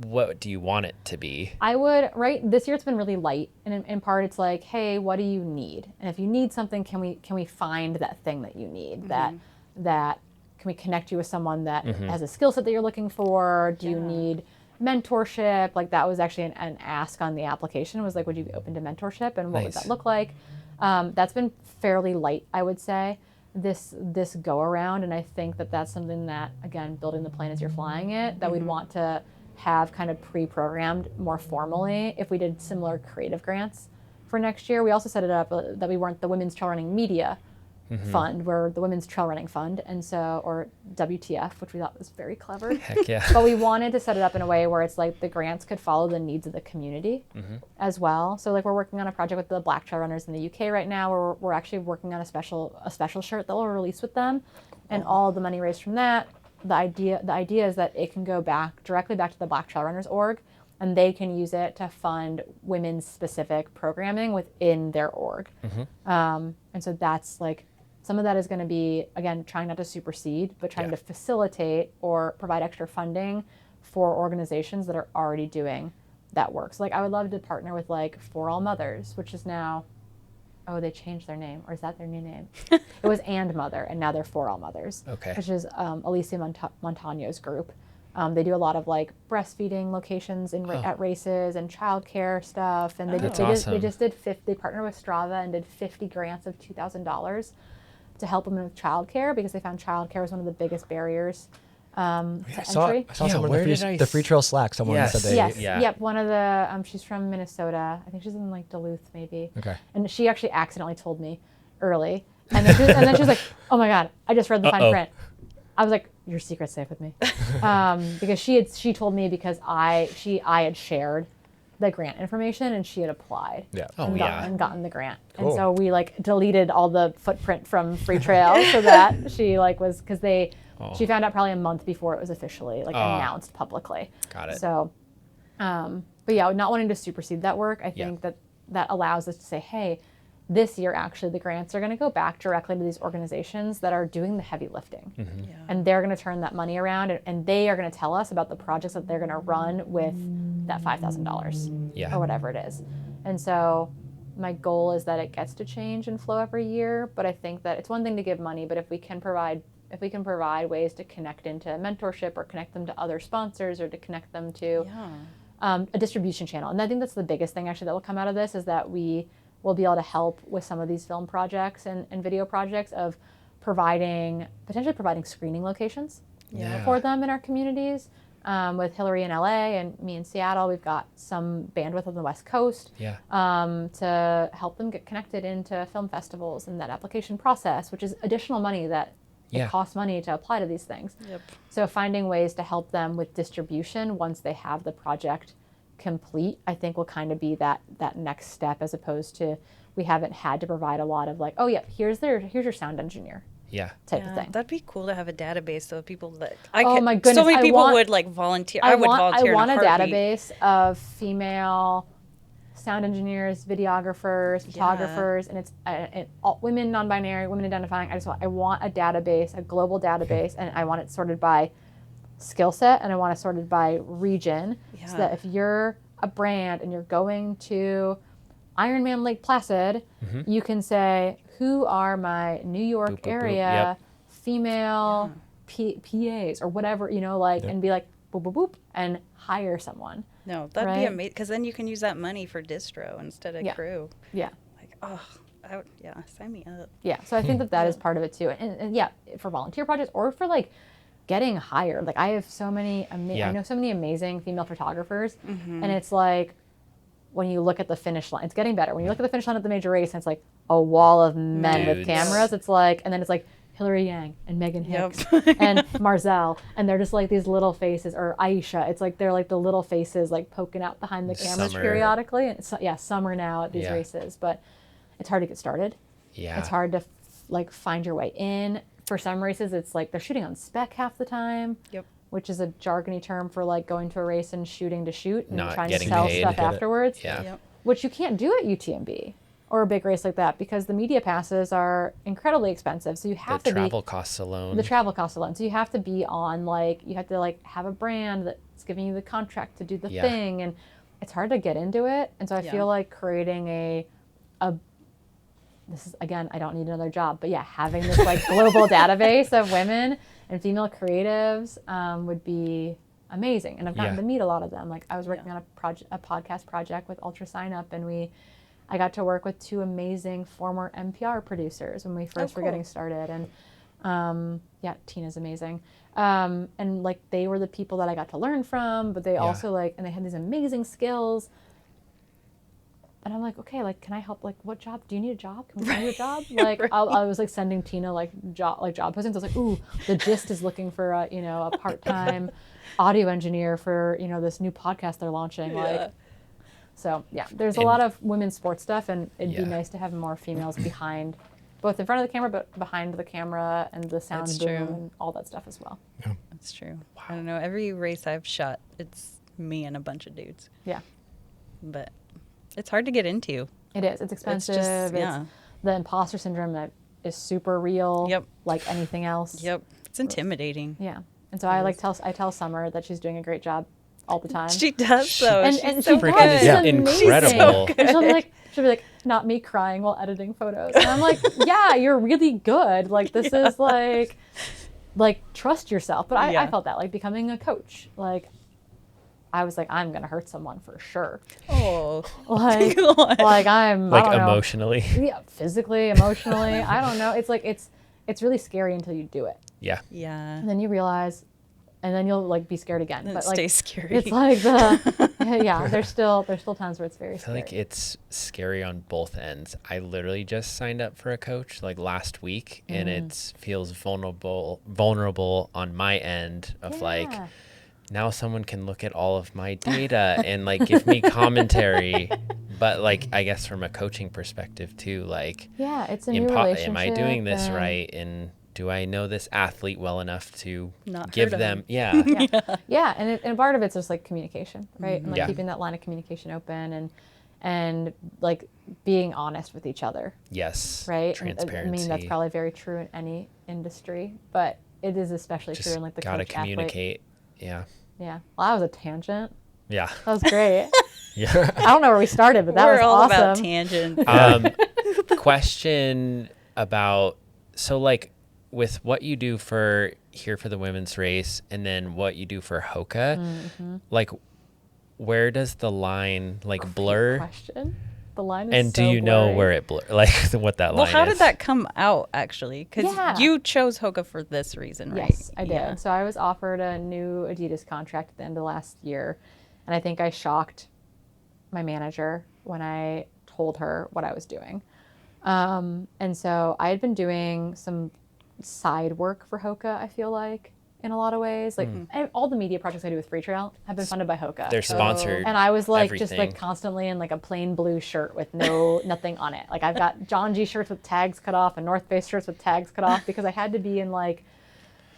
what do you want it to be? I would, this year it's been really light, and in part it's like, hey, what do you need? And if you need something, can we find that thing that you need? That can we connect you with someone that has a skill set that you're looking for? Do you need mentorship? Like that was actually an ask on the application, was like, would you be open to mentorship, and what would that look like? That's been fairly light, I would say, this go around, and I think that that's something that, again, building the plane as you're flying it, that we'd want to have kind of pre-programmed more formally if we did similar creative grants for next year. We also set it up that we weren't the Women's Trail Running Media Fund, we're the Women's Trail Running Fund, and so, or WTF, which we thought was very clever. Heck yeah. But we wanted to set it up in a way where it's like the grants could follow the needs of the community as well. So like we're working on a project with the Black Trail Runners in the UK right now, where we're actually working on a special shirt that we'll release with them, and all the money raised from that, the idea is that it can go directly back to the Black Trail Runners org, and they can use it to fund women's specific programming within their org. And so that's like, some of that is going to be, again, trying not to supersede, but trying to facilitate or provide extra funding for organizations that are already doing that work. So like, I would love to partner with like For All Mothers, which is now, they changed their name, or is that their new name? It was And Mother, and now they're For All Mothers, which is Alicia Montano's group. They do a lot of like breastfeeding locations at races and childcare stuff, and they they partnered with Strava and did 50 grants of $2,000 to help women with childcare, because they found childcare was one of the biggest barriers to entry. I saw someone in the Freetrail Slack. Someone said they. Yep. One of the she's from Minnesota. I think she's in like Duluth, maybe. Okay. And she actually accidentally told me early, and then she was like, "Oh my God, I just read the fine print." I was like, "Your secret's safe with me," because she told me because I had shared the grant information, and she had applied and gotten the grant. Cool. And so we like deleted all the footprint from Freetrail so that she like was, because she found out probably a month before it was officially like announced publicly. Got it. So, but yeah, not wanting to supersede that work, I think that allows us to say, hey, this year actually the grants are going to go back directly to these organizations that are doing the heavy lifting, and they're going to turn that money around, and they are going to tell us about the projects that they're going to run with that $5,000 or whatever it is. And so my goal is that it gets to change and flow every year, but I think that it's one thing to give money, but if we can provide ways to connect into mentorship, or connect them to other sponsors, or to connect them to a distribution channel. And I think that's the biggest thing actually that will come out of this, is that we will be able to help with some of these film projects and video projects of potentially providing screening locations for them in our communities. With Hillary in LA and me in Seattle, we've got some bandwidth on the West Coast to help them get connected into film festivals and that application process, which is additional money that it costs money to apply to these things. So finding ways to help them with distribution once they have the project complete, I think will kind of be that next step, as opposed to we haven't had to provide a lot of like, oh yeah, here's your sound engineer type of thing. That'd be cool to have a database of people that my goodness, so many people would like volunteer. I would volunteer. I want in a heartbeat. database of female sound engineers, videographers, photographers, and it's all women, non-binary, women identifying. I want a database, a global database, and I want it sorted by skill set, and I want it sorted by region, so that if you're a brand and you're going to Ironman Lake Placid, you can say, who are my New York area female PAs or whatever, and be like, boop, boop, boop, and hire someone. No, that'd be amazing, because then you can use that money for distro instead of crew. Yeah. Like, sign me up. Yeah, so I think that is part of it too. And for volunteer projects or for like getting hired. Like I have so many, I know so many amazing female photographers, and it's like, when you look at the finish line, it's getting better. When you look at the finish line at the major race, and it's like a wall of men with cameras, it's like, and then it's like Hillary Yang and Megan Hicks and Marzelle, and they're just like these little faces, or Aisha. It's like they're like the little faces like poking out behind the cameras periodically. And it's, summer now at these races, but it's hard to get started. Yeah, it's hard to like find your way in. For some races, it's like they're shooting on spec half the time. Yep. Which is a jargony term for like going to a race and shooting to shoot and not trying to sell stuff afterwards. Yeah. Yep. Which you can't do at UTMB or a big race like that, because the media passes are incredibly expensive. So you have the travel costs alone. The travel costs alone. So you have to be on you have to have a brand that's giving you the contract to do the thing, and it's hard to get into it. And so I feel like creating a this is, again, I don't need another job, but having this like global database of women and female creatives would be amazing. And I've gotten to meet a lot of them. Like I was working on a podcast project with Ultra Sign Up, and I got to work with two amazing former NPR producers when we first were getting started. And Tina's amazing. And like they were the people that I got to learn from, but they also and they had these amazing skills. And I'm like, okay, like, can I help? Like, what job? Do you need a job? Can we find you a job? Like, I was like sending Tina job postings. I was like, ooh, the Gist is looking for a part-time audio engineer for this new podcast they're launching. Like, so there's a lot of women's sports stuff, and it'd be nice to have more females behind, both in front of the camera, but behind the camera and the sound boom and all that stuff as well. Yeah. That's true. Wow. I don't know. Every race I've shot, it's me and a bunch of dudes. Yeah. But it's hard to get into. It is. It's expensive. It's the imposter syndrome that is super real. Yep. Like anything else. Yep. It's intimidating. Yeah. And so I tell Summer that she's doing a great job all the time. She does though. And she's so good. Freaking incredible. So she'll be like, not me crying while editing photos. And I'm like, yeah, you're really good. Like this is like trust yourself. But I felt that like becoming a coach, like I was like, I'm gonna hurt someone for sure. Oh, like I'm like I don't emotionally. know. Yeah, physically, emotionally. I don't know. It's like it's really scary until you do it. Yeah. Yeah. And then you realize, and then you'll like be scared again. Then but stay scary. It's like there's still times where it's very scary. I feel like it's scary on both ends. I literally just signed up for a coach like last week, and it feels vulnerable on my end of like. Now someone can look at all of my data and like give me commentary, but like I guess from a coaching perspective too, like it's a new relationship. Am I doing this right? And do I know this athlete well enough to not give them? Yeah, and part of it's just like communication, right? And like keeping that line of communication open and like being honest with each other. Yes, right. Transparency. And, I mean that's probably very true in any industry, but it is especially true in like the gotta coach communicate. Athlete. Yeah. Well, that was a tangent. Yeah. That was great. Yeah. I don't know where we started, but that was all awesome. about tangents. Question about, so like with what you do for the women's race and then what you do for HOKA, like where does the line like blur? Question. The line is and so do you know where it blur, like what that line is? Well, how did that come out actually? Because you chose HOKA for this reason, right? Yes, I did. Yeah. So I was offered a new Adidas contract at the end of last year, and I think I shocked my manager when I told her what I was doing. And so I had been doing some side work for HOKA, I feel like, in a lot of ways. Like all the media projects I do with Freetrail have been funded by HOKA. They're sponsored. And I was like just everything. like constantly in like a plain blue shirt with nothing on it. Like I've got John G shirts with tags cut off and North Face shirts with tags cut off because I had to be in like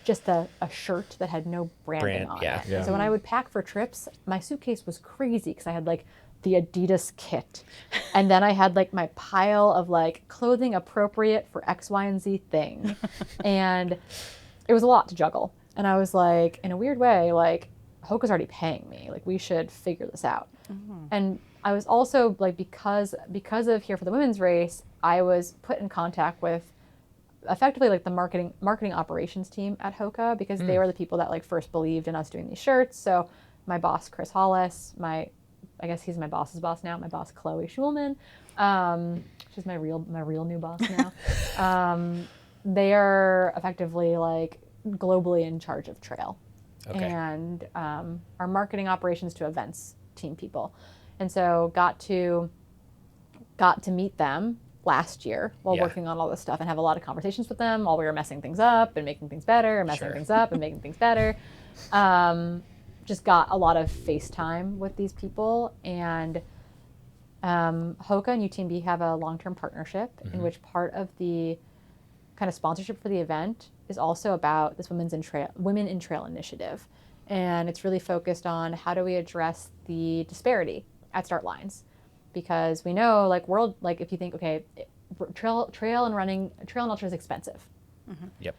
just a shirt that had no branding on it. Yeah. So when I would pack for trips, my suitcase was crazy because I had like the Adidas kit. And then I had like my pile of like clothing appropriate for X, Y, and Z thing. And it was a lot to juggle. And I was like, in a weird way, like HOKA's already paying me. Like we should figure this out. And I was also like, because of Here for the Women's Race, I was put in contact with effectively like the marketing operations team at HOKA because they were the people that like first believed in us doing these shirts. So my boss, Chris Hollis, I guess he's my boss's boss now, my boss, Chloe Schulman, she's my real new boss now. They are effectively like globally in charge of trail and our marketing operations to events team people. And so got to meet them last year while working on all this stuff and have a lot of conversations with them while we were messing things up and making things better and messing things up and making things better. Just got a lot of FaceTime with these people, and HOKA and UTMB have a long-term partnership in which part of the kind of sponsorship for the event is also about this Women in Trail initiative. And it's really focused on how do we address the disparity at start lines. Because we know like if you think, okay, trail and ultra is expensive. Yep.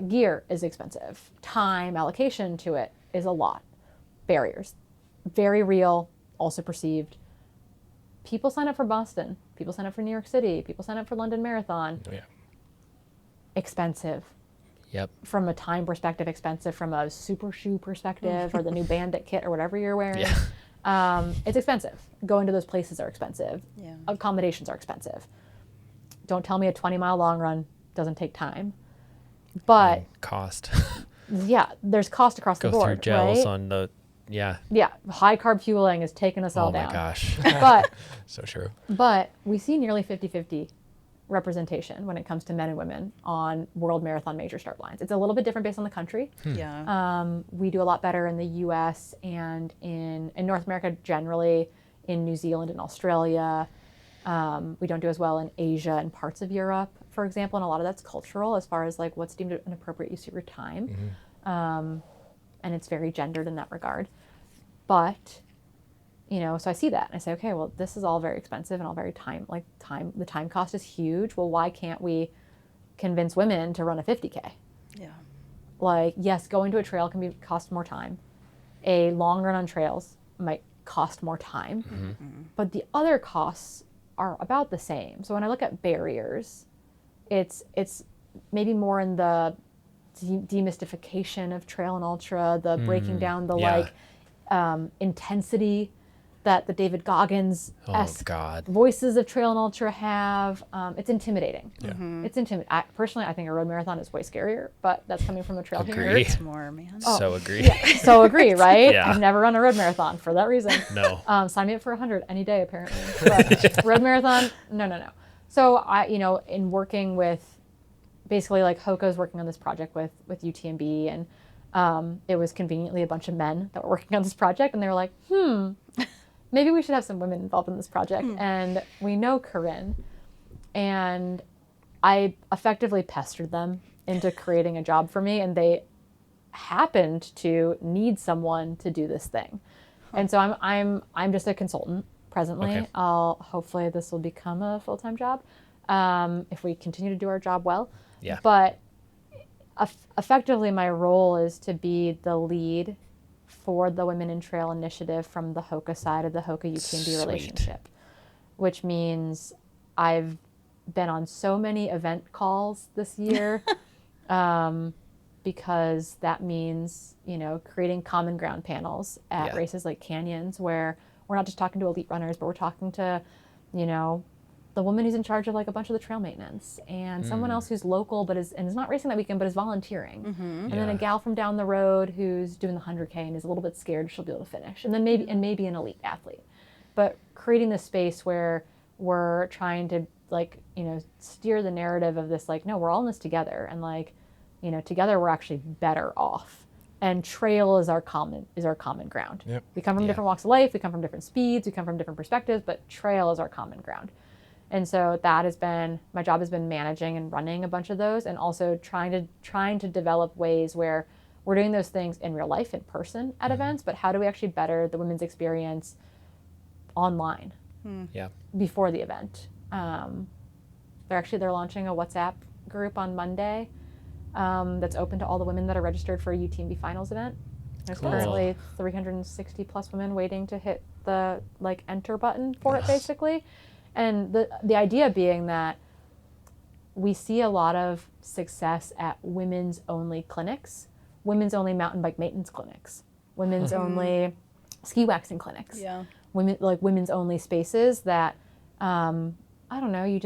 Gear is expensive. Time allocation to it is a lot. Barriers, very real, also perceived. People sign up for Boston. People sign up for New York City. People sign up for London Marathon. Yeah. Expensive. Yep. From a time perspective, expensive. From a super shoe perspective, or the new Bandit kit, or whatever you're wearing. Yeah. It's expensive. Going to those places are expensive. Yeah. Accommodations are expensive. Don't tell me a 20-mile long run doesn't take time. But Cost. yeah, there's cost across the Go board, through gels right? on the Yeah, high carb fueling is taking us all oh down. my gosh. But So true. but we see nearly 50-50 representation when it comes to men and women on world marathon major start lines. It's a little bit different based on the country. Yeah. We do a lot better in the US and in North America generally, in New Zealand and Australia. We don't do as well in Asia and parts of Europe, for example, and a lot of that's cultural as far as like what's deemed an appropriate use of your time. And it's very gendered in that regard. But, so I see that and I say, okay, well, this is all very expensive and all very the time cost is huge. Well, why can't we convince women to run a 50K? Yeah. Like, yes, going to a trail can cost more time. A long run on trails might cost more time, but the other costs are about the same. So when I look at barriers, it's maybe more in the demystification of trail and ultra, the breaking down the intensity that the David Goggins-esque voices of trail and ultra have. It's intimidating. Yeah. It's intimidating. Personally, I think a road marathon is way scarier, but that's coming from a trail Agree. hater. Hurts more, man. So agree. Yeah, so agree, right? Yeah. I've never run a road marathon for that reason. No. Sign me up for 100 any day, apparently. But road marathon, no. So I, in working with, basically like HOKA's working on this project with UTMB, and it was conveniently a bunch of men that were working on this project, and they were like, maybe we should have some women involved in this project. And we know Corrine, and I effectively pestered them into creating a job for me, and they happened to need someone to do this thing. And so I'm just a consultant presently. Okay. Hopefully this will become a full-time job if we continue to do our job well. Yeah. But effectively my role is to be the lead for the Women in Trail initiative from the HOKA side of the HOKA UTMB Sweet. relationship, which means I've been on so many event calls this year because that means, creating common ground panels at races like Canyons where we're not just talking to elite runners, but we're talking to, the woman who's in charge of like a bunch of the trail maintenance and someone else who's local but is not racing that weekend but is volunteering, and then a gal from down the road who's doing the 100K and is a little bit scared she'll be able to finish, and then maybe an elite athlete. But creating this space where we're trying to steer the narrative of this, like, no, we're all in this together, and like You know, together we're actually better off. And trail is our common ground. Yep. We come from different walks of life, we come from different speeds, we come from different perspectives, but trail is our common ground. And so that has been, my job has been managing and running a bunch of those, and also trying to develop ways where we're doing those things in real life, in person at events, but how do we actually better the women's experience online before the event? They're launching a WhatsApp group on Monday that's open to all the women that are registered for a UTMB finals event. There's currently 360 plus women waiting to hit the enter button for it, basically. And the idea being that we see a lot of success at women's only clinics, women's only mountain bike maintenance clinics, women's only ski waxing clinics, women's only spaces that I don't know, you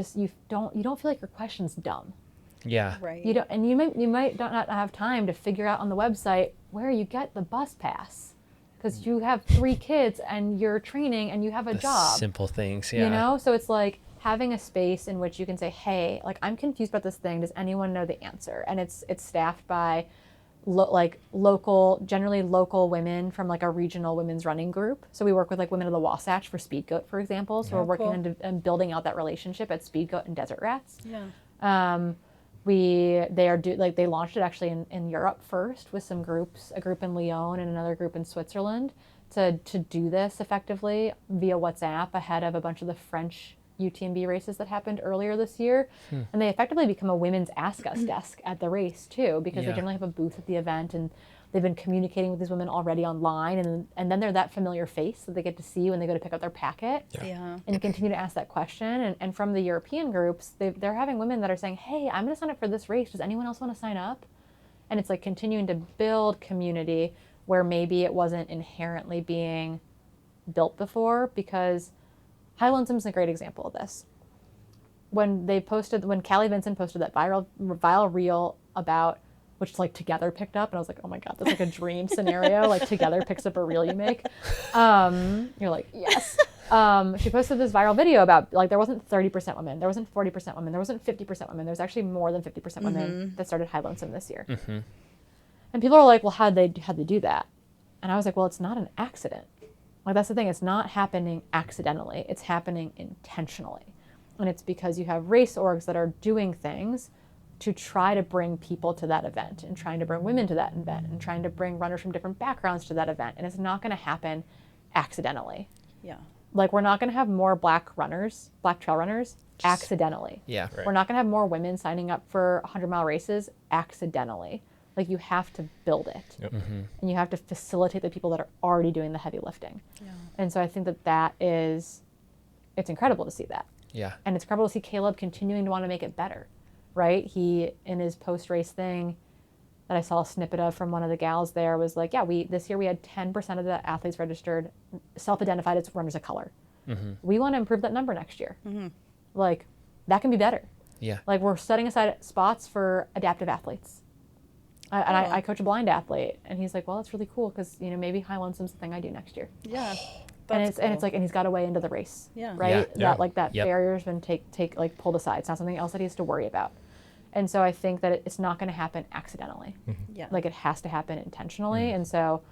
don't feel like your question's dumb. Yeah. Right. You don't, and you might not have time to figure out on the website where you get the bus pass, because you have 3 kids and you're training and you have a job. Simple things, yeah. You know, so it's like having a space in which you can say, hey, I'm confused about this thing. Does anyone know the answer? And it's staffed by generally local women from a regional women's running group. So we work with women of the Wasatch for Speed Goat, for example. So we're working on building out that relationship at Speed Goat and Desert Rats. Yeah. They launched it actually in Europe first with some groups, a group in Lyon and another group in Switzerland, to do this effectively via WhatsApp ahead of a bunch of the French UTMB races that happened earlier this year. And they effectively become a women's Ask Us desk at the race too, because they generally have a booth at the event, and they've been communicating with these women already online, and then they're that familiar face that they get to see when they go to pick up their packet. Yeah. And continue to ask that question. And from the European groups, they're having women that are saying, hey, I'm going to sign up for this race. Does anyone else want to sign up? And it's continuing to build community where maybe it wasn't inherently being built before, because High Lonesome's a great example of this. When Callie Vinson posted that viral reel about, which Together picked up, and I was like, oh my God, that's a dream scenario. Together picks up a reel you make. You're like, yes. She posted this viral video about there wasn't 30% women, there wasn't 40% women, there wasn't 50% women. There's actually more than 50% women that started High Lonesome this year. And people are like, well, how'd they do that? And I was like, well, it's not an accident. That's the thing. It's not happening accidentally. It's happening intentionally. And it's because you have race orgs that are doing things to try to bring people to that event, and trying to bring women to that event, and trying to bring runners from different backgrounds to that event. And it's not going to happen accidentally. Yeah. We're not going to have more black trail runners accidentally. Yeah. Right. We're not going to have more women signing up for 100-mile races accidentally. You have to build it. Yep. And you have to facilitate the people that are already doing the heavy lifting. Yeah. And so I think it's incredible to see that. Yeah. And it's incredible to see Caleb continuing to want to make it better, right? He, in his post-race thing that I saw a snippet of from one of the gals there, was this year we had 10% of the athletes registered, self-identified as runners of color. We want to improve that number next year. That can be better. Yeah. We're setting aside spots for adaptive athletes. I coach a blind athlete, and he's like, well, that's really cool, because maybe High Lonesome's the thing I do next year. Yeah. And he's got a way into the race. Yeah. Right? Yeah. That Yep. barrier's been pulled aside. It's not something else that he has to worry about. And so I think that it's not going to happen accidentally. Yeah. It has to happen intentionally. And so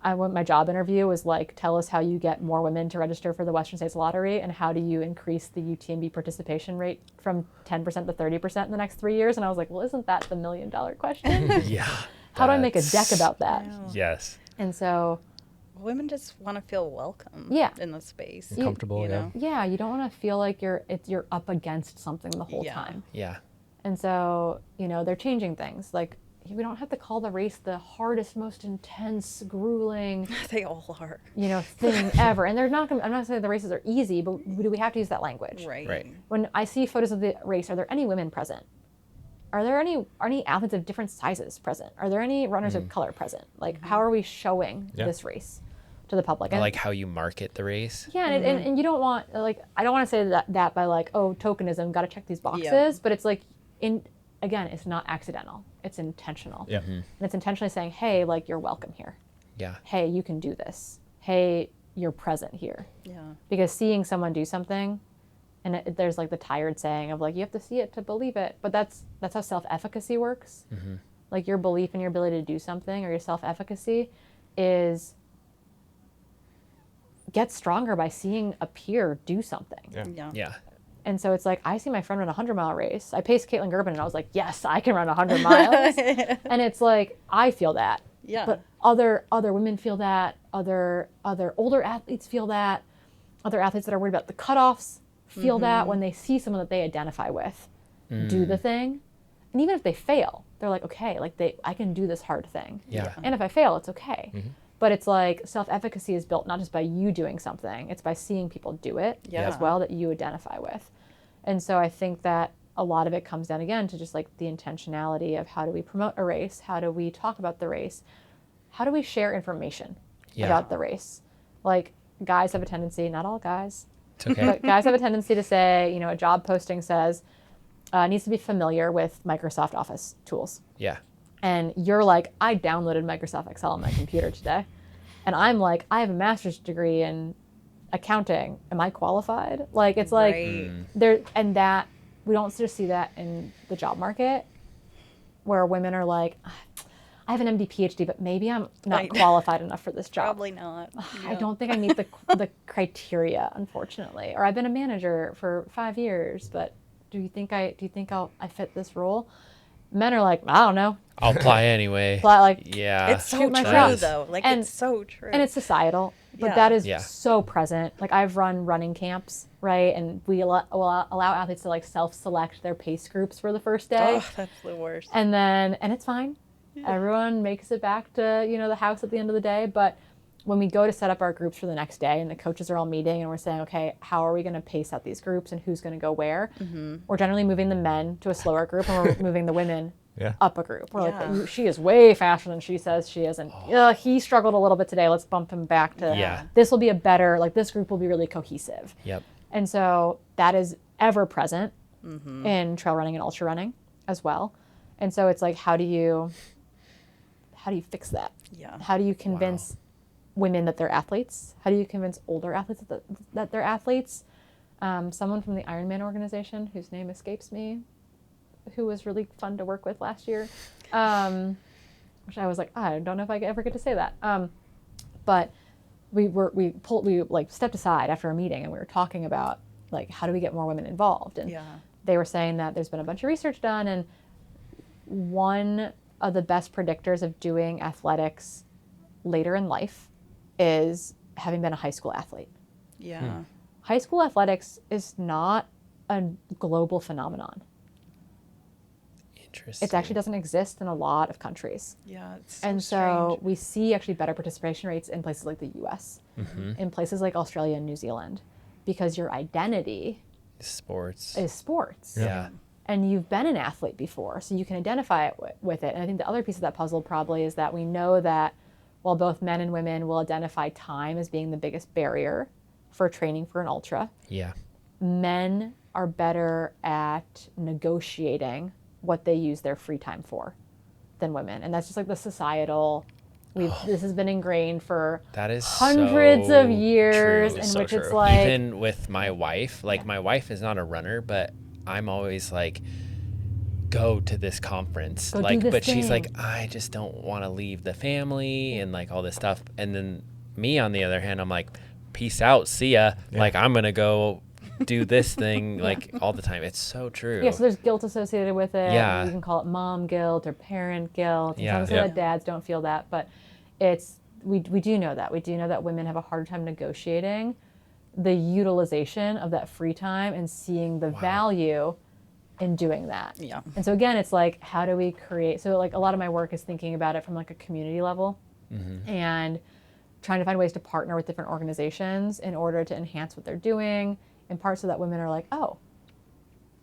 my job interview was tell us how you get more women to register for the Western States Lottery, and how do you increase the UTMB participation rate from 10% to 30% in the next 3 years? And I was like, well, isn't that the $1 million question? Yeah. How do I make a deck about that? Yeah. Yes. And so, Women just want to feel welcome. Yeah. In the space. Comfortable, you yeah. know? yeah, you don't want to feel like you're up against something the whole Yeah. time. Yeah. And so, they're changing things. We don't have to call the race the hardest, most intense, grueling, They all are. thing ever. And I'm not saying the races are easy, but do we have to use that language? Right. Right. When I see photos of the race, are there any women present? Are there any athletes of different sizes present? Are there any runners of color present? How are we showing this race to the public? I like how you market the race. Yeah, and you don't want, I don't want to say that by tokenism, got to check these boxes, Yeah. but it's again, it's not accidental. It's intentional. Yeah. And it's intentionally saying, hey, you're welcome here. Yeah. Hey, you can do this. Hey, you're present here. Yeah. Because seeing someone do something And there's like the tired saying of like, you have to see it to believe it. But that's how self-efficacy works. Mm-hmm. Like your belief in your ability to do something, or your self-efficacy is gets stronger by seeing a peer do something. Yeah. And so it's like, I see my friend run a 100-mile race. I paced Caitlin Gerben and I was like, yes, I can run 100 miles. And it's like, I feel that. Yeah. But other women feel that. Other older athletes feel that. Other athletes that are worried about the cutoffs feel that when they see someone that they identify with do the thing. And even if they fail, they're like, okay, like I can do this hard thing. Yeah. And if I fail, it's okay. But it's like self-efficacy is built not just by you doing something, it's by seeing people do it as well that you identify with. And so I think that a lot of it comes down again to just like the intentionality of how do we promote a race? How do we talk about the race? How do we share information about the race? Like guys have a tendency, not all guys, It's okay. but guys have a tendency to say, you know, a job posting says, needs to be familiar with Microsoft Office tools. Yeah. And you're like, I downloaded Microsoft Excel on my computer today. And I'm like, I have a master's degree in accounting. Am I qualified? Like, it's like there, and that we don't just see that in the job market where women are like, I have an MD PhD, but maybe I'm not qualified enough for this job. Probably not. I don't think I meet the criteria, unfortunately. Or I've been a manager for 5 years, but do you think I fit this role? Men are like, I don't know. I'll apply anyway. But like, Yeah. It's so Shoot my true, shot. though. Like, And- it's so true. and it's societal, but Yeah. that is Yeah. so present. Like I've run running camps, right? And we will allow athletes to like self-select their pace groups for the first day. Oh, that's the worst. And it's fine. Everyone makes it back to, you know, the house at the end of the day. But when we go to set up our groups for the next day and the coaches are all meeting and we're saying, okay, how are we going to pace out these groups and who's going to go where? We're generally moving the men to a slower group and we're moving the women up a group. We're like, she is way faster than she says she is. And he struggled a little bit today. Let's bump him back to, this will be a better, like this group will be really cohesive. Yep. And so that is ever present in trail running and ultra running as well. And so it's like, how do you fix that? Yeah. How do you convince women that they're athletes? How do you convince older athletes that they're athletes? Someone from the Ironman organization, whose name escapes me, who was really fun to work with last year, which I was like, I don't know if I ever get to say that. But we like stepped aside after a meeting and we were talking about like, how do we get more women involved? And they were saying that there's been a bunch of research done, and one of the best predictors of doing athletics later in life is having been a high school athlete. Yeah. High school athletics is not a global phenomenon. Interesting. It actually doesn't exist in a lot of countries. Yeah. It's And so strange. we see actually better participation rates in places like the US, in places like Australia and New Zealand, because your identity Sports. is sports. Yeah. And you've been an athlete before, so you can identify it with it. And I think the other piece of that puzzle probably is that we know that while both men and women will identify time as being the biggest barrier for training for an ultra, Yeah. men are better at negotiating what they use their free time for than women. And that's just like the societal, this has been ingrained for That is hundreds so of years, true. in So which it's true. like, Even with my wife, like my wife is not a runner, but I'm always like, go to this conference. Go do like, this but she's thing. like, I just don't want to leave the family and like all this stuff. And then me, on the other hand, I'm like, peace out, see ya. Like, I'm going to go do this thing like all the time. It's so true. yeah, so there's guilt associated with it. Yeah. You can call it mom guilt or parent guilt. And Yeah. some say that dads don't feel that, but we do know that. We do know that women have a hard time negotiating the utilization of that free time and seeing the value in doing that. Yeah. And so again, it's like, how do we create, so like a lot of my work is thinking about it from like a community level and trying to find ways to partner with different organizations in order to enhance what they're doing, in part so that women are like, oh,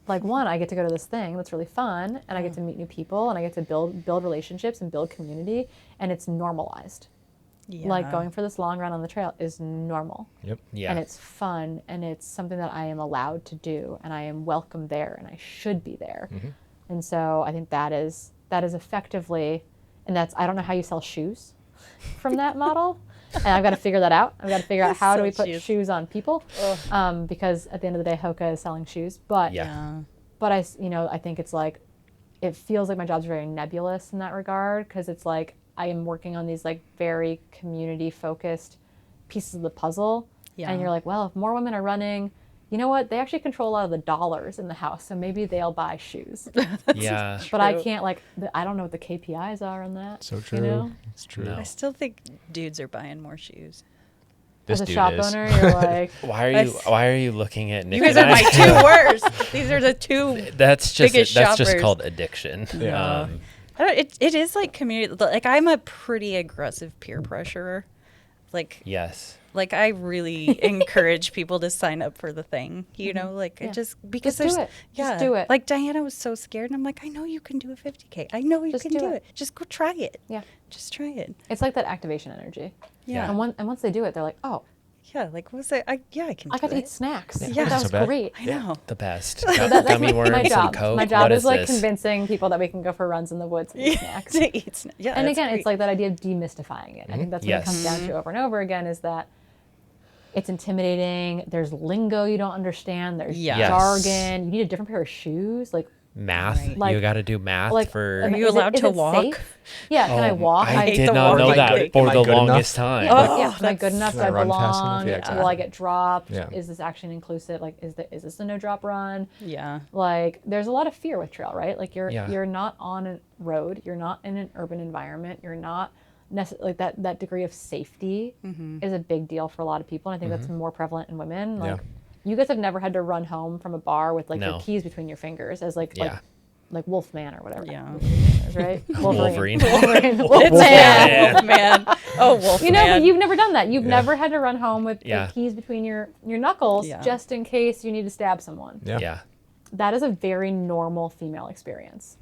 like one, I get to go to this thing that's really fun and I get to meet new people and I get to build relationships and build community, and it's normalized. Yeah. Like going for this long run on the trail is normal. Yep. Yeah. And it's fun and it's something that I am allowed to do and I am welcome there and I should be there. And so I think that is effectively, and that's, I don't know how you sell shoes from that model, And I've got to figure that out. I've got to figure out how do we put shoes. shoes on people, because at the end of the day, HOKA is selling shoes. But but I think it's like, it feels like my job's very nebulous in that regard, because it's like I am working on these like very community focused pieces of the puzzle. Yeah. And you're like, well, if more women are running, you know what? They actually control a lot of the dollars in the house, so maybe they'll buy shoes. Yeah. But I can't I don't know what the KPIs are on that. So true. You know? It's true. No. I still think dudes are buying more shoes. This As a dude shop is. owner, you're like, Why are you looking at Nick You guys and are my I? two worst. These are the two. That's just biggest that's just shoppers. called addiction. Yeah. I don't, it is like community. Like I'm a pretty aggressive peer pressurer. Yes. Like I really encourage people to sign up for the thing, you know, like Yeah. it just because Just do there's it. Just do it. Like Diana was so scared, and I'm like, I know you can do a 50K. I know you Just can do do it. it. Just go try it. yeah. Just try it. It's like that activation energy. Yeah. And once they do it, they're like, oh, Yeah. Like what's it? I can. I do got to it. eat snacks. Yeah. That Not was so bad. great. I know. The best. That's Gummy worms my job. and Coke. My job What is is like this? convincing people that we can go for runs in the woods and eat snacks. To eat yeah. And that's again, great. it's like that idea of demystifying it. I think that's what it comes Yes. down to over and over again, is that it's intimidating. There's lingo you don't understand. There's Yeah. Yes. jargon. You need a different pair of shoes. Like, Math. Right. Like- you got to do math like for. Are you allowed to walk? safe? Yeah, can I walk? I hate did the not know walking that thing. for Am I the good enough? longest time. Oh. Yeah, am I good enough? Can Do I I run fast enough? belong? Yeah, Will exactly. I get dropped? Yeah. Is this action inclusive? Like, is this a no drop run? Yeah. Like, there's a lot of fear with trail, right? Like, you're Yeah. not on a road. You're not in an urban environment. You're not like that degree of safety is a big deal for a lot of people, and I think that's more prevalent in women. Like, you guys have never had to run home from a bar with like No. your keys between your fingers, as like Yeah. like Wolfman or whatever. Yeah. Is, right? Wolverine. Wolverine. Man. Wolfman. Oh, Wolfman. You know, but you've never done that. You've never had to run home with Yeah. like, keys between your knuckles Yeah. just in case you need to stab someone. Yeah. Yeah. That is a very normal female experience.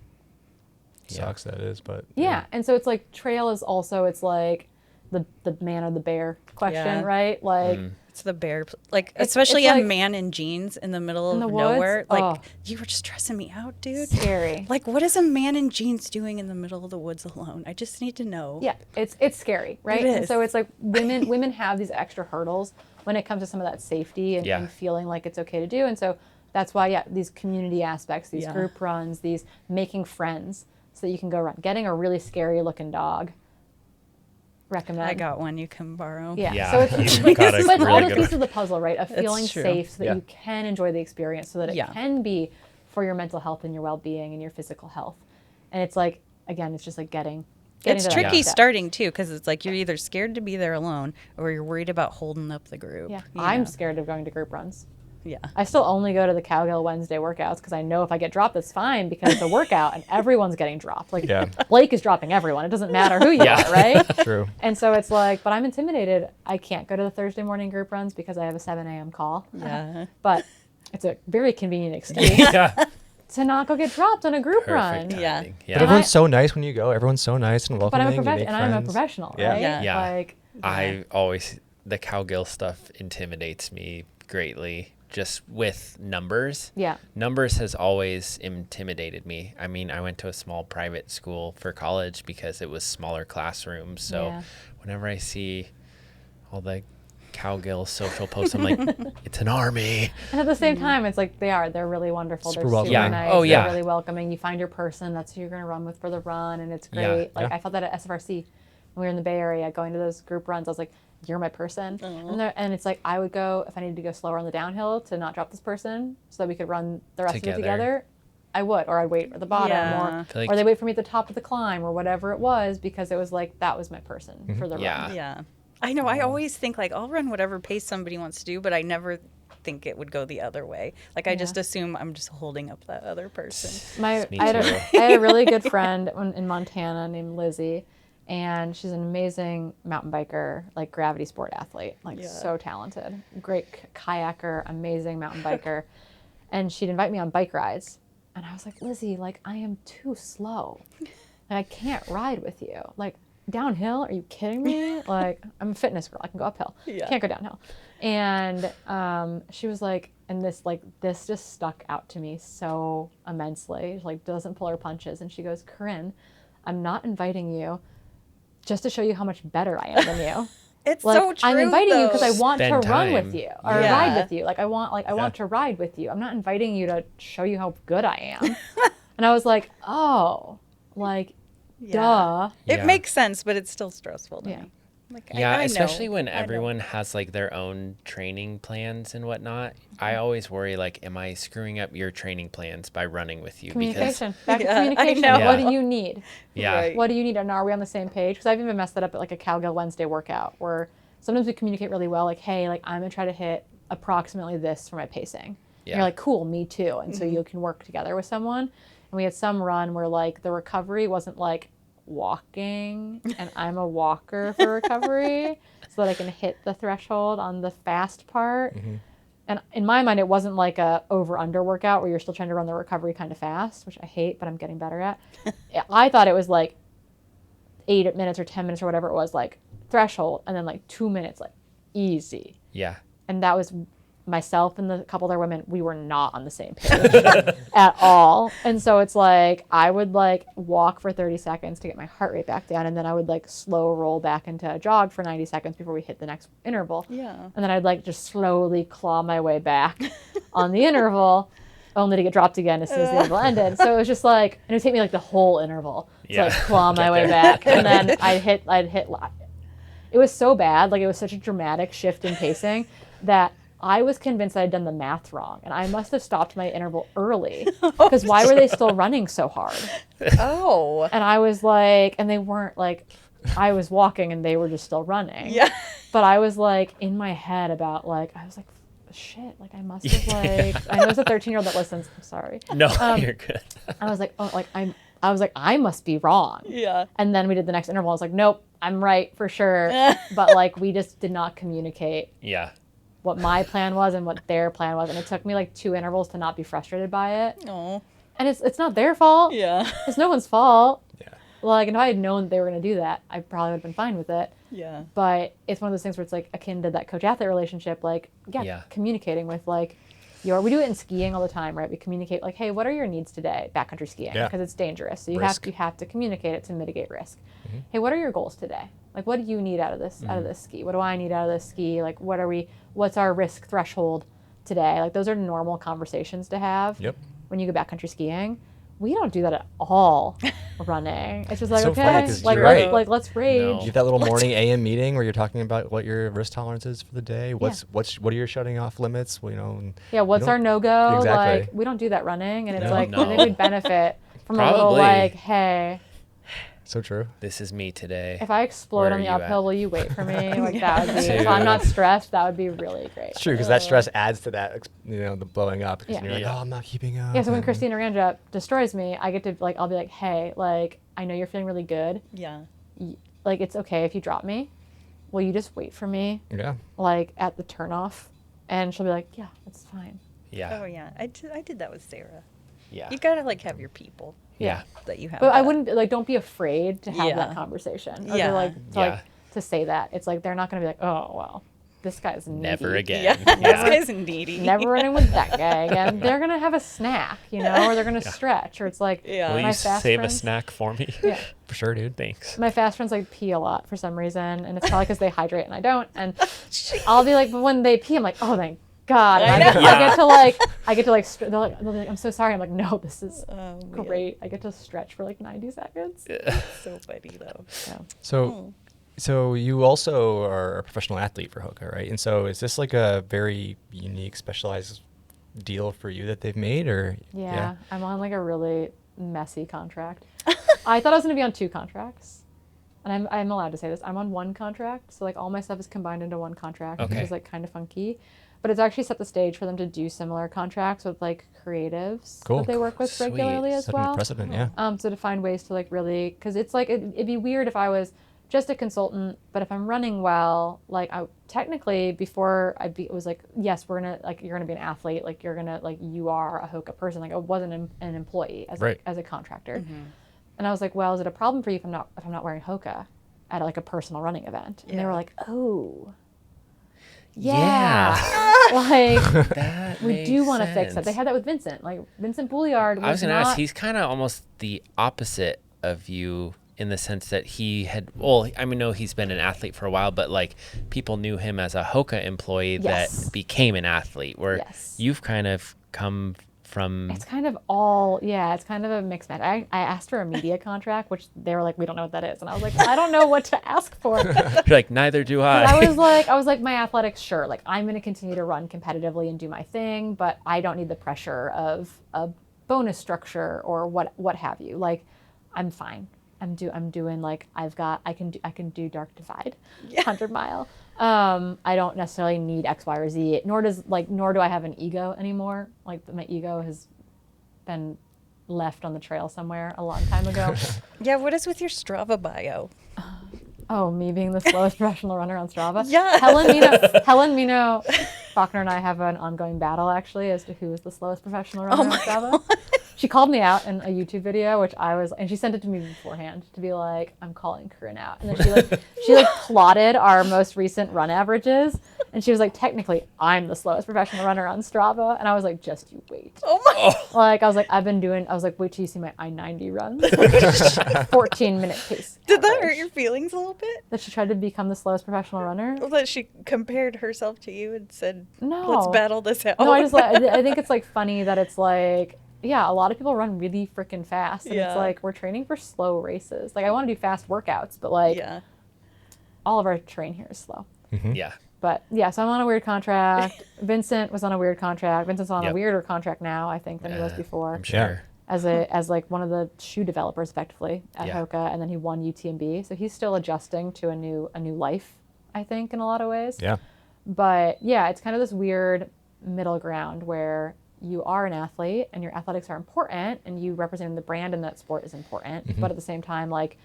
Sucks that is, but Yeah. And so it's like trail is also, it's like the man or the bear question, Yeah. right? Like, It's the bear, like It's- especially it's a like- man in jeans in the middle In of the woods? nowhere. Like Oh. you were just stressing me out, dude. scary. Like what is a man in jeans doing in the middle of the woods alone? I just need to know. Yeah, it's scary, right? It And is. so it's like women have these extra hurdles when it comes to some of that safety and, Yeah. and feeling like it's okay to do. And so that's why, these community aspects, these Yeah. group runs, these making friends so that you can go run. Getting a really scary looking dog. Recommend. I got one you can borrow. Yeah. Yeah, So it's, you got a but it's all really those good pieces of the puzzle, right? Of feeling true. safe so that Yeah. you can enjoy the experience, so that it Yeah. can be for your mental health and your well-being and your physical health. And it's like, again, it's just like getting It's to that tricky next step. starting too, because it's like you're either scared to be there alone or you're worried about holding up the group. Yeah. you I'm know? scared of going to group runs. Yeah. I still only go to the Cowgill Wednesday workouts because I know if I get dropped, that's fine because it's a workout and everyone's getting dropped. Like Yeah. Blake is dropping everyone. It doesn't matter who you Yeah. are, right? True. And so it's like, but I'm intimidated. I can't go to the Thursday morning group runs because I have a 7 a.m. call. Yeah. But it's a very convenient excuse Yeah. to not go get dropped on a group run. Perfect Yeah. timing. But Yeah. everyone's so nice when you go. Everyone's so nice and But welcoming. I'm a you make professional, and I'm a friends. professional, Yeah. right? Yeah. Yeah. Like, I always, the cowgill stuff intimidates me greatly, just with numbers. yeah. Numbers has always intimidated me. I mean, I went to a small private school for college because it was smaller classrooms. So Yeah. whenever I see all the cowgill social posts, I'm like, it's an army. And at the same time, it's like they're really wonderful. Super They're welcoming. super Yeah. nice. Oh, yeah. They're really welcoming. You find your person. That's who you're going to run with for the run, and it's Yeah. great. Like Yeah. I felt that at SFRC when we were in the Bay Area, going to those group runs. I was like, "You're my person," and it's like I would go if I needed to go slower on the downhill to not drop this person, so that we could run the rest of it Together. together. I would, or I'd wait at the bottom, Yeah. I feel like- or they wait for me at the top of the climb, or whatever it was, because it was like that was my person for the Yeah. run. Yeah. I know. I always think like I'll run whatever pace somebody wants to do, but I never think it would go the other way. Like I Yeah. just assume I'm just holding up that other person. Me I too. had a really good friend in Montana named Lizzie, and she's an amazing mountain biker, like gravity sport athlete, like Yeah. so talented, great kayaker, amazing mountain biker. And she'd invite me on bike rides, and I was like, Lizzie, like I am too slow, like, I can't ride with you, like downhill. Are you kidding me? Like I'm a fitness girl, I can go uphill, Yeah. can't go downhill. And she was like, and this just stuck out to me so immensely. She like doesn't pull her punches, and she goes, Corinne, I'm not inviting you just to show you how much better I am than you. It's like, so true. I'm inviting you because I want to Spend run time. with you or Yeah. ride with you. Like I want to ride with you. I'm not inviting you to show you how good I am. And I was like, oh, like, duh. It Yeah. makes sense, but it's still stressful to Yeah. me. Like, Yeah, I know. especially when I know. everyone has like their own training plans and whatnot. I always worry like, am I screwing up your training plans by running with you? Communication. Back to Yeah, I communication. know. What Yeah. do you need? Yeah. Right. What do you need? And are we on the same page? Because I've even messed that up at like a Cowgirl Wednesday workout where sometimes we communicate really well. Like, hey, like I'm going to try to hit approximately this for my pacing. And Yeah. you're like, cool, me too. And so you can work together with someone. And we had some run where like the recovery wasn't like walking and I'm a walker for recovery so that I can hit the threshold on the fast part. And in my mind, it wasn't like a over-under workout where you're still trying to run the recovery kind of fast, which I hate, but I'm getting better at. I thought it was like 8 minutes or 10 minutes or whatever it was, like threshold, and then like 2 minutes, like easy. Yeah. And that was myself and the couple other women, we were not on the same page at all. And so it's like I would like walk for 30 seconds to get my heart rate back down, and then I would like slow roll back into a jog for 90 seconds before we hit the next interval. Yeah. And then I'd like just slowly claw my way back on the interval, only to get dropped again as soon as the interval ended. So it was just like, and it would take me like the whole interval to Yeah. like claw my way back, and then I'd hit. It was so bad, like it was such a dramatic shift in pacing that I was convinced I'd done the math wrong, and I must have stopped my interval early because why were they still running so hard? Oh. And I was like, and they weren't like, I was walking and they were just still running. Yeah. But I was like in my head about like, I was like, shit, like I must have like, I know it's a 13-year-old that listens. I'm sorry. No, you're good. I was like, oh, like I was like, I must be wrong. Yeah. And then we did the next interval. I was like, nope, I'm right for sure. But like, we just did not communicate Yeah. what my plan was and what their plan was. And it took me like 2 intervals to not be frustrated by it. Oh. And it's not their fault. Yeah. It's no one's fault. Yeah. Like, if I had known that they were going to do that, I probably would have been fine with it. Yeah. But it's one of those things where it's like akin to that coach-athlete relationship. Like, Yeah. communicating with like we do it in skiing all the time, right? We communicate like, hey, what are your needs today? Backcountry skiing, Yeah. because it's dangerous. So you Risk. have to communicate it to mitigate risk. Hey, what are your goals today? Like, what do you need out of this ski? What do I need out of this ski? Like, what's our risk threshold today? Like, those are normal conversations to have Yep. when you go backcountry skiing. We don't do that at all running. It's just like, so okay, funny 'cause like you're right. let's rage. No. You have that little morning AM meeting where you're talking about what your risk tolerance is for the day. What are your shutting off limits? Well, and Yeah, what's don't- our no-go? Exactly. Like, we don't do that running. And it's No. like, No. I think we'd benefit from a little Probably. like, hey, so true. This is me today. if I explode Where on are the you uphill, at? will you wait for me? Like, that would be, if Dude. I'm not stressed, that would be really great. It's true because that stress adds to that, the blowing up. Because Yeah. you're like, Yeah. oh, I'm not keeping up. Yeah, so when and- Christina Randrup destroys me, I get to, like, I'll be like, hey, like, I know you're feeling really good. Yeah. Like, it's okay if you drop me. Will you just wait for me, Yeah. like, at the turnoff? And she'll be like, yeah, it's fine. Yeah. Oh yeah. I did that with Sarah. Yeah. You gotta like have your people Yeah. that you have. But I that. wouldn't, like, don't be afraid to have Yeah. that conversation. Or Yeah. Yeah. to say that. It's like, they're not going to be like, oh, well, this guy's needy. Never again. Yeah. Yeah. This guy's needy. Never running with that guy again. They're going to have a snack, or they're going to stretch. Or it's like, Yeah. Will my you fast save a friends- snack for me? Yeah. For sure, dude. Thanks. My fast friends like pee a lot for some reason, and it's probably because they hydrate and I don't. And I'll be like, but when they pee, I'm like, oh, thank God. And I know. I get to like, they'll be like, I'm so sorry. I'm like, no, this is Oh, man. great. I get to stretch for like 90 seconds. So funny though. So, So you also are a professional athlete for HOKA, right? And so is this like a very unique, specialized deal for you that they've made, or yeah, I'm on like a really messy contract. I thought I was going to be on 2 contracts. And I'm allowed to say this. I'm on 1 contract. So like all my stuff is combined into 1 contract, Okay. which is like kind of funky. But it's actually set the stage for them to do similar contracts with like creatives Cool. that they work with Sweet. regularly as setting well. precedent? Yeah. So to find ways to like really, because it's like, it'd be weird if I was just a consultant, but if I'm running well, like I technically before it was like, yes, we're gonna like, you're gonna be an athlete, like you're gonna like, you are a HOKA person. Like I wasn't an employee as Right. as a contractor. And I was like, well, is it a problem for you if I'm not wearing HOKA at like a personal running event? And they were Yeah. like, oh, Yeah. like That we makes do want to fix that. sense. They had that with Vincent. Like Vincent Bouliard I was going to not, ask, he's kind of almost the opposite of you in the sense that he had, well, I mean, no, he's been an athlete for a while, but like people knew him as a HOKA employee Yes. that became an athlete, where Yes. you've kind of come from. It's kind of all, yeah, it's kind of a mixed match. I asked for a media contract, which they were like, we don't know what that is. And I was like, I don't know what to ask for. You're like, neither do I. I was like, my athletics, sure. Like, I'm going to continue to run competitively and do my thing, but I don't need the pressure of a bonus structure or what have you. Like, I'm fine. I'm doing like, I can do Dark Divide, 100 mile. I don't necessarily need X, Y, or Z, nor do I have an ego anymore. Like, my ego has been left on the trail somewhere a long time ago. Yeah, what is with your Strava bio? Oh, me being the slowest professional runner on Strava? Yeah. Helen Mino, Faulkner and I have an ongoing battle, actually, as to who is the slowest professional runner on Strava. She called me out in a YouTube video, and she sent it to me beforehand to be like, I'm calling Corrine out. And then she plotted our most recent run averages, and she was like, technically, I'm the slowest professional runner on Strava. And I was like, just you wait. Oh my. Like, I was like, wait till you see my I-90 runs. 14-minute pace. Did that hurt average. your feelings a little bit? That she tried to become the slowest professional runner? Well, that she compared herself to you and said, No. let's battle this out. No, I think it's like funny that it's like, yeah, a lot of people run really freaking fast. And it's like, we're training for slow races. Like, I want to do fast workouts, but like, all of our terrain here is slow. Yeah. But yeah, so I'm on a weird contract. Vincent was on a weird contract. Vincent's on a Yep. weirder contract now, I think, than he was before. I'm sure. As like one of the shoe developers effectively at Yeah. HOKA, and then he won UTMB. So he's still adjusting to a new life, I think, in a lot of ways. Yeah. But yeah, it's kind of this weird middle ground where you are an athlete and your athletics are important and you representing the brand in that sport is important. But at the same time, like,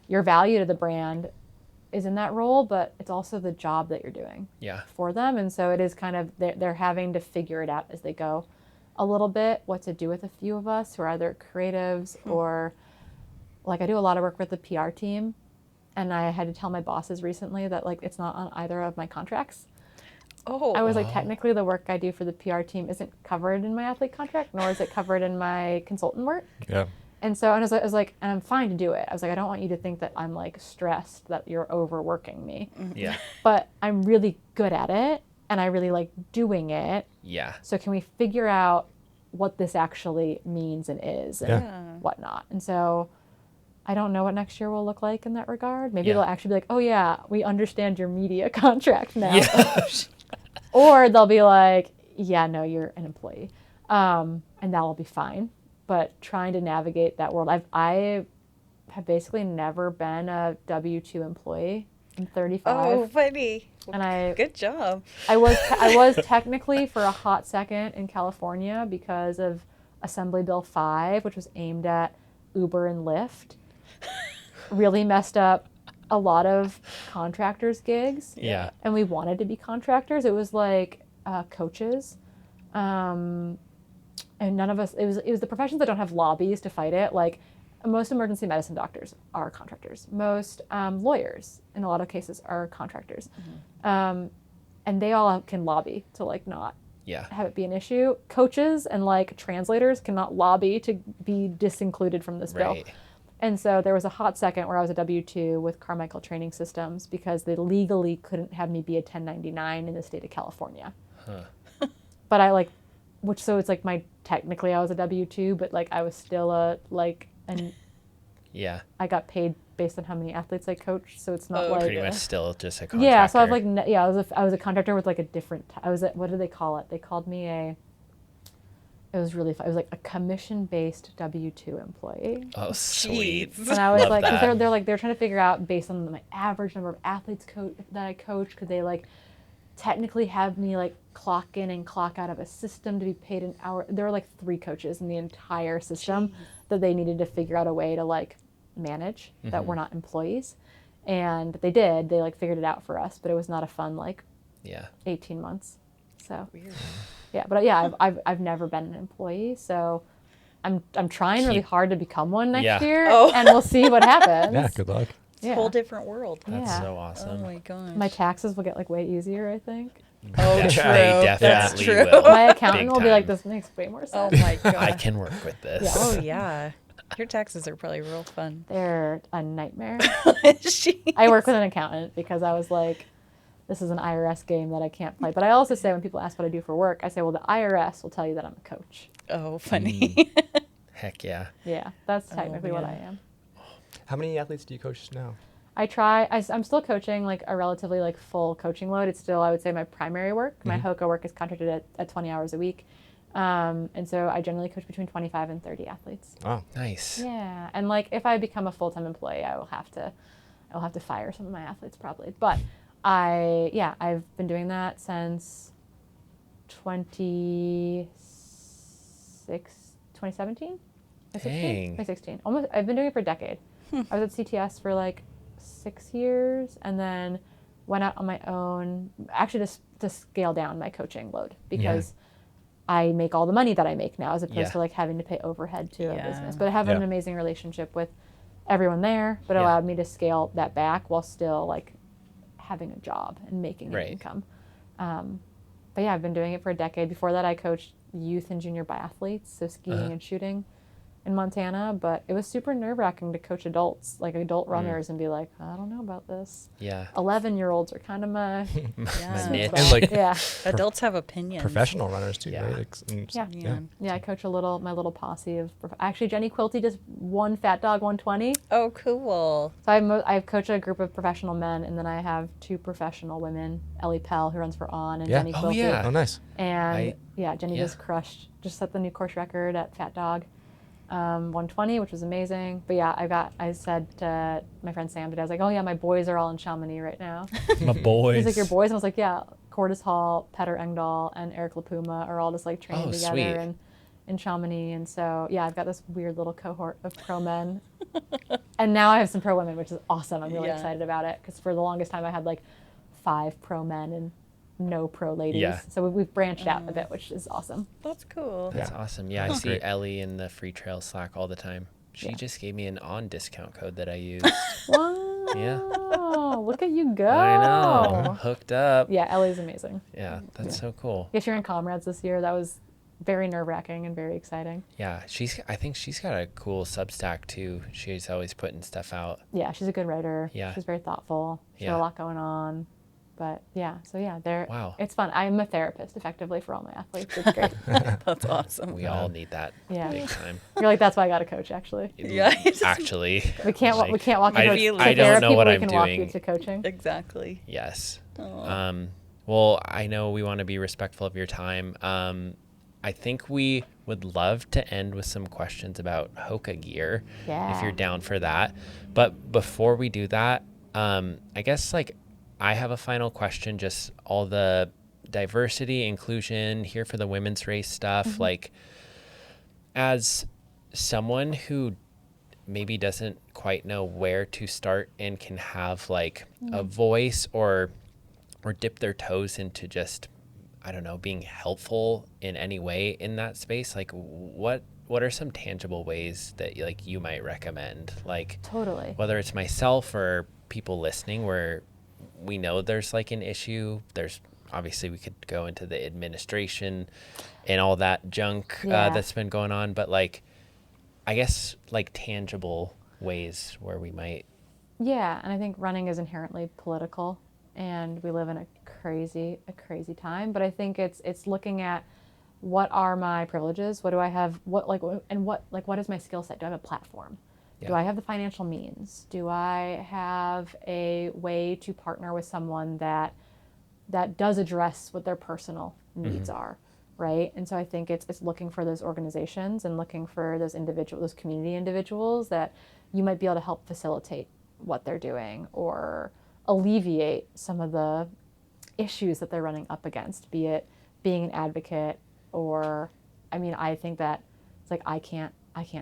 your value to the brand is in that role, but it's also the job that you're doing for them. And so it is kind of, they're having to figure it out as they go a little bit, what to do with a few of us who are either creatives or, like, I do a lot of work with the PR team, and I had to tell my bosses recently that, like, it's not on either of my contracts. Oh. I was like, technically the work I do for the PR team isn't covered in my athlete contract, nor is it covered in my consultant work. Yeah. And so, and I was like, and I'm fine to do it. I was like, I don't want you to think that I'm like stressed that you're overworking me. Yeah. But I'm really good at it and I really like doing it. Yeah. So can we figure out what this actually means and is and whatnot? And so I don't know what next year will look like in that regard. Maybe they'll actually be like, oh yeah, we understand your media contract now. Yeah. Or they'll be like, yeah, no, you're an employee. And that'll be fine. But trying to navigate that world, I have basically never been a W-2 employee. I'm 35. Oh, funny. And Good job. I was technically for a hot second in California because of Assembly Bill 5, which was aimed at Uber and Lyft. Really messed up a lot of contractors' gigs. Yeah. And we wanted to be contractors. It was like coaches. And none of us, it was the professions that don't have lobbies to fight it. Like, most emergency medicine doctors are contractors. Most lawyers, in a lot of cases, are contractors. And they all can lobby to, like, not have it be an issue. Coaches and, like, translators cannot lobby to be disincluded from this bill. And so there was a hot second where I was a W-2 with Carmichael Training Systems because they legally couldn't have me be a 1099 in the state of California. But I, like, so it's like technically I was a W-2, but, like, I was still I got paid based on how many athletes I coached, so it's not like pretty much still just a contractor. Yeah, so I was like, I was a contractor with like a different. What do they call it? They called me It was really fun. It was like a commission-based W-2 employee. Oh, sweet. Jeez. And I was Love like, 'cause that. they're trying to figure out based on my average number of athletes that I coach, could they like technically have me like clock in and clock out of a system to be paid an hour? There were like 3 coaches in the entire system that they needed to figure out a way to like manage that were not employees, and they did. They like figured it out for us, but it was not a fun like 18 months. So Weird. yeah, but I've never been an employee, so I'm trying really hard to become one next year, and we'll see what happens. Yeah, good luck. It's a whole different world. That's so awesome. Oh my gosh. My taxes will get like way easier, I think. Oh, They true. definitely That's true. will. My accountant Big will be like, time. "This makes way more Oh sense." my god. I can work with this. Yeah. Oh yeah. Your taxes are probably real fun. They're a nightmare. Jeez. I work with an accountant because I was like, this is an IRS game that I can't play. But I also say when people ask what I do for work, I say, well, the IRS will tell you that I'm a coach. Oh, funny. Heck yeah. Yeah, that's technically what I man. am. How many athletes do you coach now? I'm still coaching like a relatively like full coaching load. It's still, I would say, my primary work. My HOKA work is contracted at 20 hours a week. And so I generally coach between 25 and 30 athletes. Oh, Nice. Yeah. And like if I become a full-time employee, I will have to fire some of my athletes probably. But I've been doing that since 2017? Dang. 2016. Almost, I've been doing it for a decade. I was at CTS for like 6 years and then went out on my own, actually to scale down my coaching load because I make all the money that I make now as opposed to like having to pay overhead to a business. But I have an amazing relationship with everyone there, but it allowed me to scale that back while still like having a job and making an income. But yeah, I've been doing it for a decade. Before that, I coached youth and junior biathletes, so skiing and shooting in Montana. But it was super nerve-wracking to coach adults, like adult runners, and be like, I don't know about this. Yeah. 11-year-olds are kind of my niche. And like Adults have opinions. professional runners too, Yeah. right? Yeah, I coach my little posse of. Actually, Jenny Quilty just won Fat Dog 120. Oh, cool. So I coach a group of professional men, and then I have 2 professional women, Ellie Pell, who runs for On, and Jenny Quilty. yeah. Oh, nice. And Jenny just set the new course record at Fat Dog 120, which was amazing. But yeah, I said to my friend Sam today, I was like, oh yeah, my boys are all in Chamonix right now. My boys. He's like, your boys? And I was like, yeah, Cordis Hall, Petter Engdahl, and Eric LaPuma are all just like training together sweet. in Chamonix. And so yeah, I've got this weird little cohort of pro men. And now I have some pro women, which is awesome. I'm really excited about it because for the longest time I had like 5 pro men and no pro ladies. Yeah. So we've branched out a bit, which is awesome. That's cool. That's awesome. Yeah, I see great. Ellie in the Freetrail Slack all the time. She just gave me an On discount code that I use. Wow. Yeah. Look at you go. I know. Hooked up. Yeah, Ellie's amazing. Yeah, that's so cool. Yes, you're in Comrades this year. That was very nerve-wracking and very exciting. Yeah, I think she's got a cool Substack too. She's always putting stuff out. Yeah, she's a good writer. Yeah. She's very thoughtful. She's got a lot going on. But yeah, so yeah, Wow. it's fun. I'm a therapist effectively for all my athletes. It's great. That's awesome. We all need that big time. You're like, that's why I got a coach actually. Yeah. Actually. We can't walk you to I don't therapy, know what but we I'm can walk doing. you to coaching. Exactly. Yes. Aw. Well, I know we want to be respectful of your time. I think we would love to end with some questions about HOKA gear, if you're down for that. But before we do that, I guess like I have a final question, just all the diversity, inclusion here for the women's race stuff. Like as someone who maybe doesn't quite know where to start and can have like a voice or dip their toes into just, I don't know, being helpful in any way in that space, like what are some tangible ways that like you might recommend? Like Totally. whether it's myself or people listening where we know there's like an issue, there's obviously we could go into the administration and all that junk that's been going on, but like I guess like tangible ways where we might. Yeah, and I think running is inherently political, and we live in a crazy time. But I think it's looking at what are my privileges, what do I have, what is my skill set? Do I have a platform? Yeah. Do I have the financial means? Do I have a way to partner with someone that does address what their personal needs are, right? And so I think it's looking for those organizations and looking for those community individuals that you might be able to help facilitate what they're doing or alleviate some of the issues that they're running up against, be it being an advocate or, I mean, I think that it's like I can't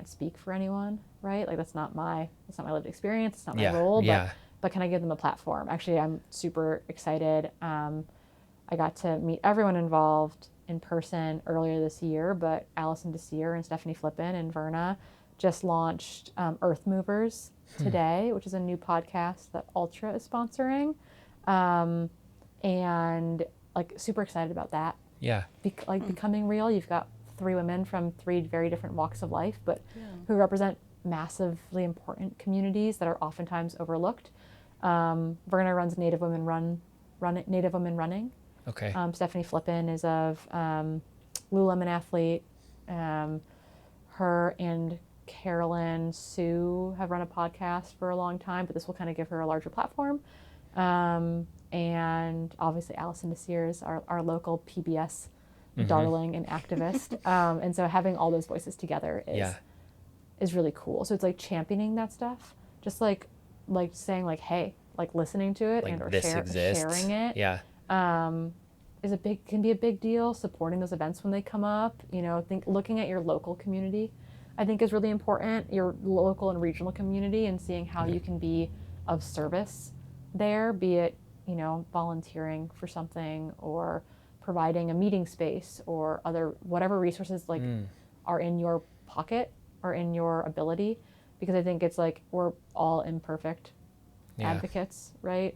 speak for anyone, right? Like that's not my lived experience, it's not my role, but can I give them a platform? Actually, I'm super excited. I got to meet everyone involved in person earlier this year, but Allison Desir and Stephanie Flippin and Verna just launched Earth Movers today, which is a new podcast that Ultra is sponsoring. And like super excited about that. Yeah. Becoming real. You've got 3 women from 3 very different walks of life, but who represent massively important communities that are oftentimes overlooked. Verna runs Native Women Running. Okay. Stephanie Flippin is of Lululemon Athlete. Her and Carolyn Sue have run a podcast for a long time, but this will kind of give her a larger platform. And obviously Allison DeSears, our local PBS darling and activist. And so having all those voices together is really cool. So it's like championing that stuff, just like saying like, hey, like listening to it Like and or this exists. sharing it. Yeah. Can be a big deal. Supporting those events when they come up, looking at your local community, I think is really important. Your local and regional community, and seeing how you can be of service there, be it, volunteering for something or providing a meeting space or other whatever resources are in your pocket or in your ability, because I think it's like we're all imperfect advocates, right?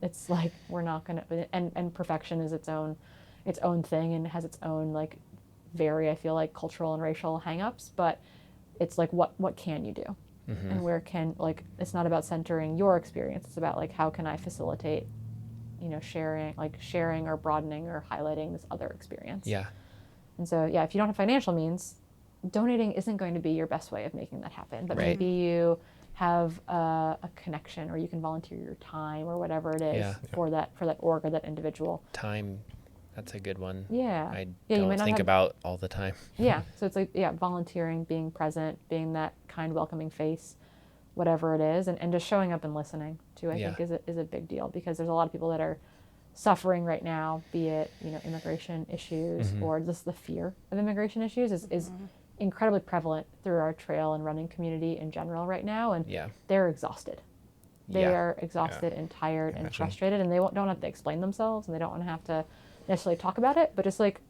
It's like we're not gonna, and perfection is its own thing and has its own like very, I feel like, cultural and racial hangups, but it's like what can you do, and where can, like, it's not about centering your experience, it's about like how can I facilitate sharing or broadening or highlighting this other experience. And so if you don't have financial means, donating isn't going to be your best way of making that happen, but maybe you have a connection, or you can volunteer your time or whatever it is for that org or that individual. Time, that's a good one. I don't think about all the time. So it's like volunteering, being present, being that kind, welcoming face, whatever it is, and just showing up and listening too, I think is a big deal, because there's a lot of people that are suffering right now, be it immigration issues or just the fear of immigration issues is incredibly prevalent through our trail and running community in general right now, and they're exhausted. They are exhausted and tired and frustrated, and they don't have to explain themselves, and they don't want to have to necessarily talk about it, but just like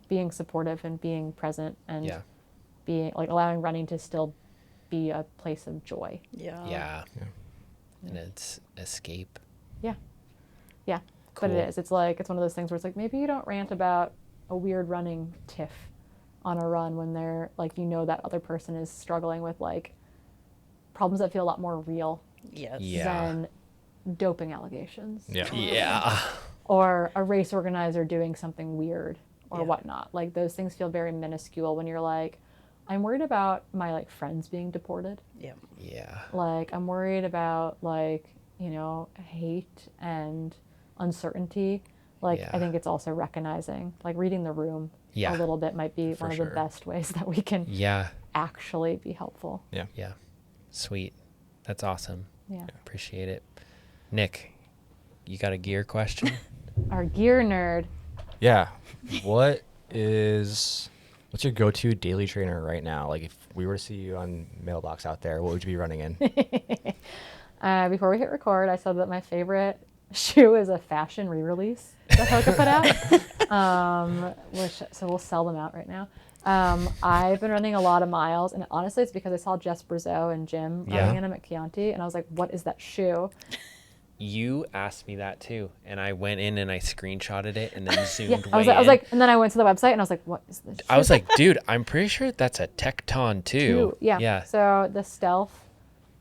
being supportive and being present and being like allowing running to still be a place of joy. And it's escape. Cool. But it is. It's like, it's one of those things where it's like, maybe you don't rant about a weird running tiff on a run when they're like, that other person is struggling with like problems that feel a lot more real than doping allegations. Or a race organizer doing something weird or whatnot. Like, those things feel very minuscule when you're like, I'm worried about my like friends being deported. Like, I'm worried about like, hate and uncertainty. Like, I think it's also recognizing, like, reading the room a little bit might be one of the best ways that we can actually be helpful. Sweet. That's awesome. Appreciate it. Nick, you got a gear question? Our gear nerd. What's your go-to daily trainer right now? Like, if we were to see you on Mailbox out there, what would you be running in? Before we hit record, I said that my favorite shoe is a fashion re-release that HOKA put out. So we'll sell them out right now. I've been running a lot of miles, and honestly, it's because I saw Jess Brazeau and Jim running in them at Chianti, and I was like, what is that shoe? You asked me that too, and I went in and I screenshotted it and then zoomed I was like, and then I went to the website and I was like, what is this shoe? I was like, dude, I'm pretty sure that's a Tecton 2. Yeah. So the Stealth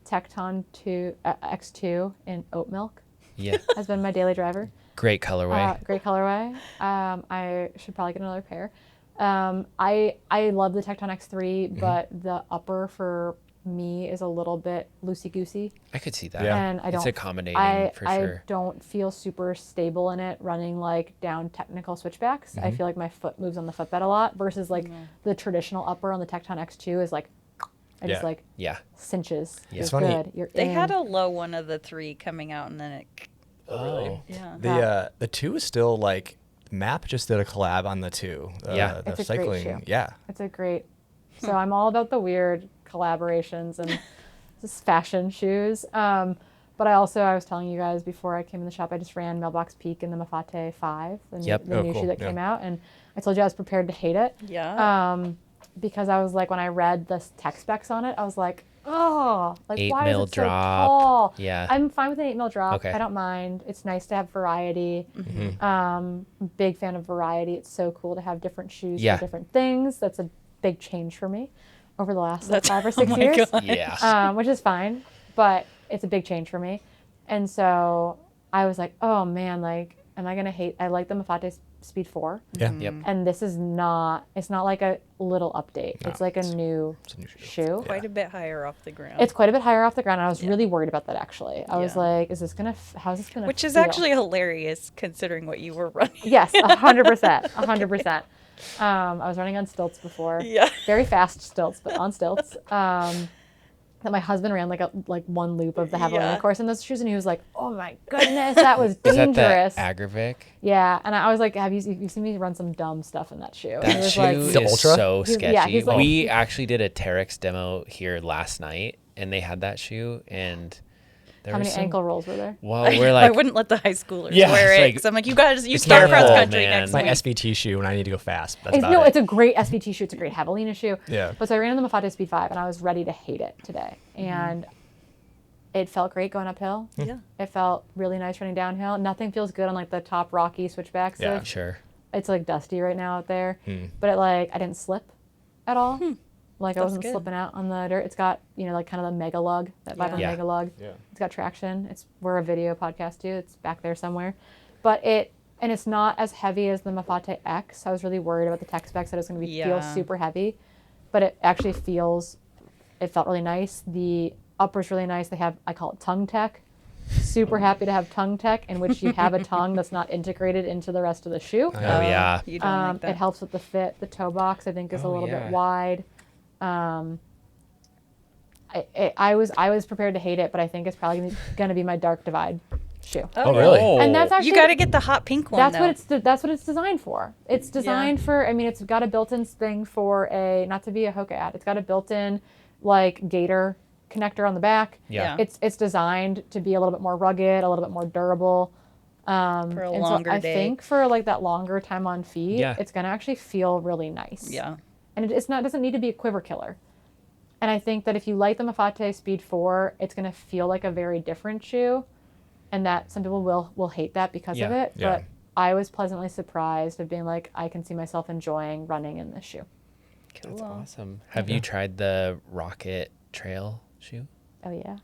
Tecton 2 X2 in oat milk has been my daily driver. Great colorway. I should probably get another pair. I love the Tecton X3, but the upper for me is a little bit loosey-goosey. I could see that. And it's accommodating for sure. I don't feel super stable in it running like down technical switchbacks. I feel like my foot moves on the footbed a lot versus like the traditional upper on the Tecton X2 is like, I just like cinches. It's You're funny. good. They had a low one of the 3 coming out, and then it. Oh, really? Yeah. The 2 is still like, Map just did a collab on the 2. The it's a cycling. great shoe. Yeah. It's a great. So I'm all about the weird collaborations and just fashion shoes. But I was telling you guys before I came in the shop, I just ran Mailbox Peak in the Mafate 5, the new shoe that came out, and I told you I was prepared to hate it. Because I was like, when I read the tech specs on it, I was like, oh, like 8 why mil is it drop. so tall? Yeah. I'm fine with an 8 mil drop. Okay. I don't mind. It's nice to have variety. Big fan of variety. It's so cool to have different shoes for different things. That's a big change for me. over the last That's- 5 or oh 6 my years, God. Yeah. which is fine, but it's a big change for me. And so I was like, oh man, like, am I going to hate, I like the Mafate Speed 4. Yeah. Yep. And this is not, it's not like a little update. No, It's like a new It's a new shoe. shoe. Quite a bit higher off the ground. It's quite a bit higher off the ground. And I was Yeah. really worried about that actually. I was Yeah. like, is this going to, how's this going to Which is feel? actually hilarious considering what you were running. Yes, 100%. 100%. I was running on stilts before. Yeah. Very fast stilts, but on stilts. That my husband ran like one loop of the Javelina Yeah. course in those shoes, and he was like, "Oh my goodness, that was Is that dangerous." the Agravic? Yeah, and I was like, "Have you've seen me run some dumb stuff in that shoe?" And he That was shoe like, The is Ultra? so He's- sketchy. yeah, he's like- We actually did a Terex demo here last night, and they had that shoe, and there "How was many some, ankle rolls were there?" Well, we're I like, wouldn't let the high schoolers Yeah, wear it's it. like- 'Cause I'm like, you guys, you It's start my cross whole, country man. next It's my week. SVT shoe when I need to go fast. That's It's, about no, it. it's a great SVT shoe. It's a great Javelina shoe. Yeah. But so I ran in the Mafate Speed 5, and I was ready to hate it today. And it felt great going uphill. Yeah. It felt really nice running downhill. Nothing feels good on like the top rocky switchbacks. Yeah. sure. It's like dusty right now out there. Hmm. But it, like, I didn't slip at all. Like I That's wasn't good. slipping out on the dirt. It's got, like kind of the mega lug, that vibrant Yeah. mega lug. Yeah. It's got traction. We're a video podcast too. It's back there somewhere. But it's not as heavy as the Mafate X. I was really worried about the tech specs that it's going to feel Yeah. super heavy. But it actually it felt really nice. The upper's really nice. They have, I call it tongue tech. Super happy to have tongue tech in which you have a tongue that's not integrated into the rest of the shoe. Oh, yeah. You don't like that. It helps with the fit. The toe box, I think, is a Oh, little yeah. bit wide. I was prepared to hate it, but I think it's probably going to be my dark divide shoe. Oh, really? And that's actually You got to get the hot pink one. that's what it's designed for. It's designed for. I mean, it's got a built-in thing for not to be a HOKA ad. It's got a built-in like gator connector on the back. Yeah. It's designed to be a little bit more rugged, a little bit more durable. for a And longer so I day. think for like that longer time on feet, Yeah. it's gonna actually feel really nice. Yeah. And doesn't need to be a quiver killer. And I think that if you like the Mafate Speed 4, it's gonna feel like a very different shoe, and that some people will hate that because of Yeah. it. Yeah. But I was pleasantly surprised of being like, I can see myself enjoying running in this shoe. That's Cool. awesome. Have you tried the Rocket Trail shoe? Oh yeah,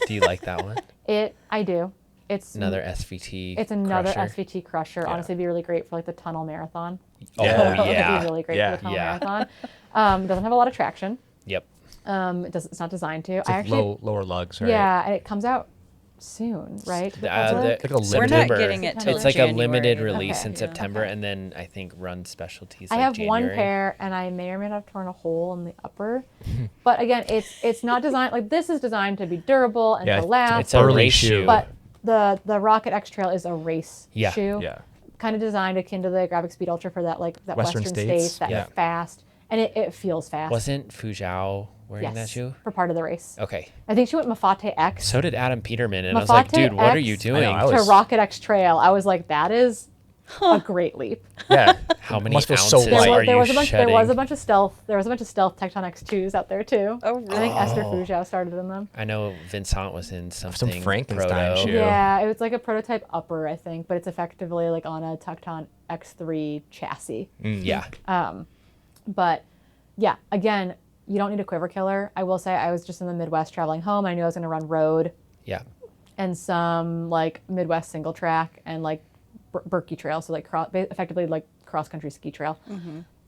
Do you like that one? I do. It's Another SVT. It's another crusher? SVT crusher. Yeah. Honestly, it'd be really great for like the tunnel marathon. Oh, Yeah. It'd yeah. be really great Yeah. for the tunnel Yeah. marathon. Doesn't have a lot of traction. Yep. It's not designed to. It's I like actually, lower lugs, right? yeah, and it comes out soon, right? to the public? Like a We're not September. getting it till It's like a limited January. release Okay. in Yeah. September, Okay. and then I think run specialties. I like have one January. pair, and I may or may not have torn a hole in the upper. But again, it's not designed like this is designed to be durable and Yeah, to last. It's a Early race shoe. shoe. But the Rocket X Trail is a race Yeah. shoe. Yeah. Kind of designed akin to the Graphic Speed Ultra for that that Western Western States. States that Yeah. fast, and it feels fast. Wasn't Fujao wearing that shoe? for part of the race. Okay. I think she went Mafate X So did Adam Peterman, and I was like, Mafate dude, what are X you I doing? know, I to was- Rocket X Trail. I was like, that is a great leap. Yeah. How many Must feel ounces so light. are There you was a bunch. shedding? There was a bunch of stealth. There was a bunch of stealth Tecton X2s out there too. Oh, I really? think Esther Fujao started in them. I know Vincent was in something Frankenstein proto. shoe. Yeah, it was like a prototype upper, I think, but it's effectively like on a Tecton X3 chassis. Yeah. But yeah, again, you don't need a quiver killer. I will say I was just in the Midwest traveling home. I knew I was going to run road Yeah. and some like Midwest single track and like Berkey trail, so like effectively like cross country ski trail.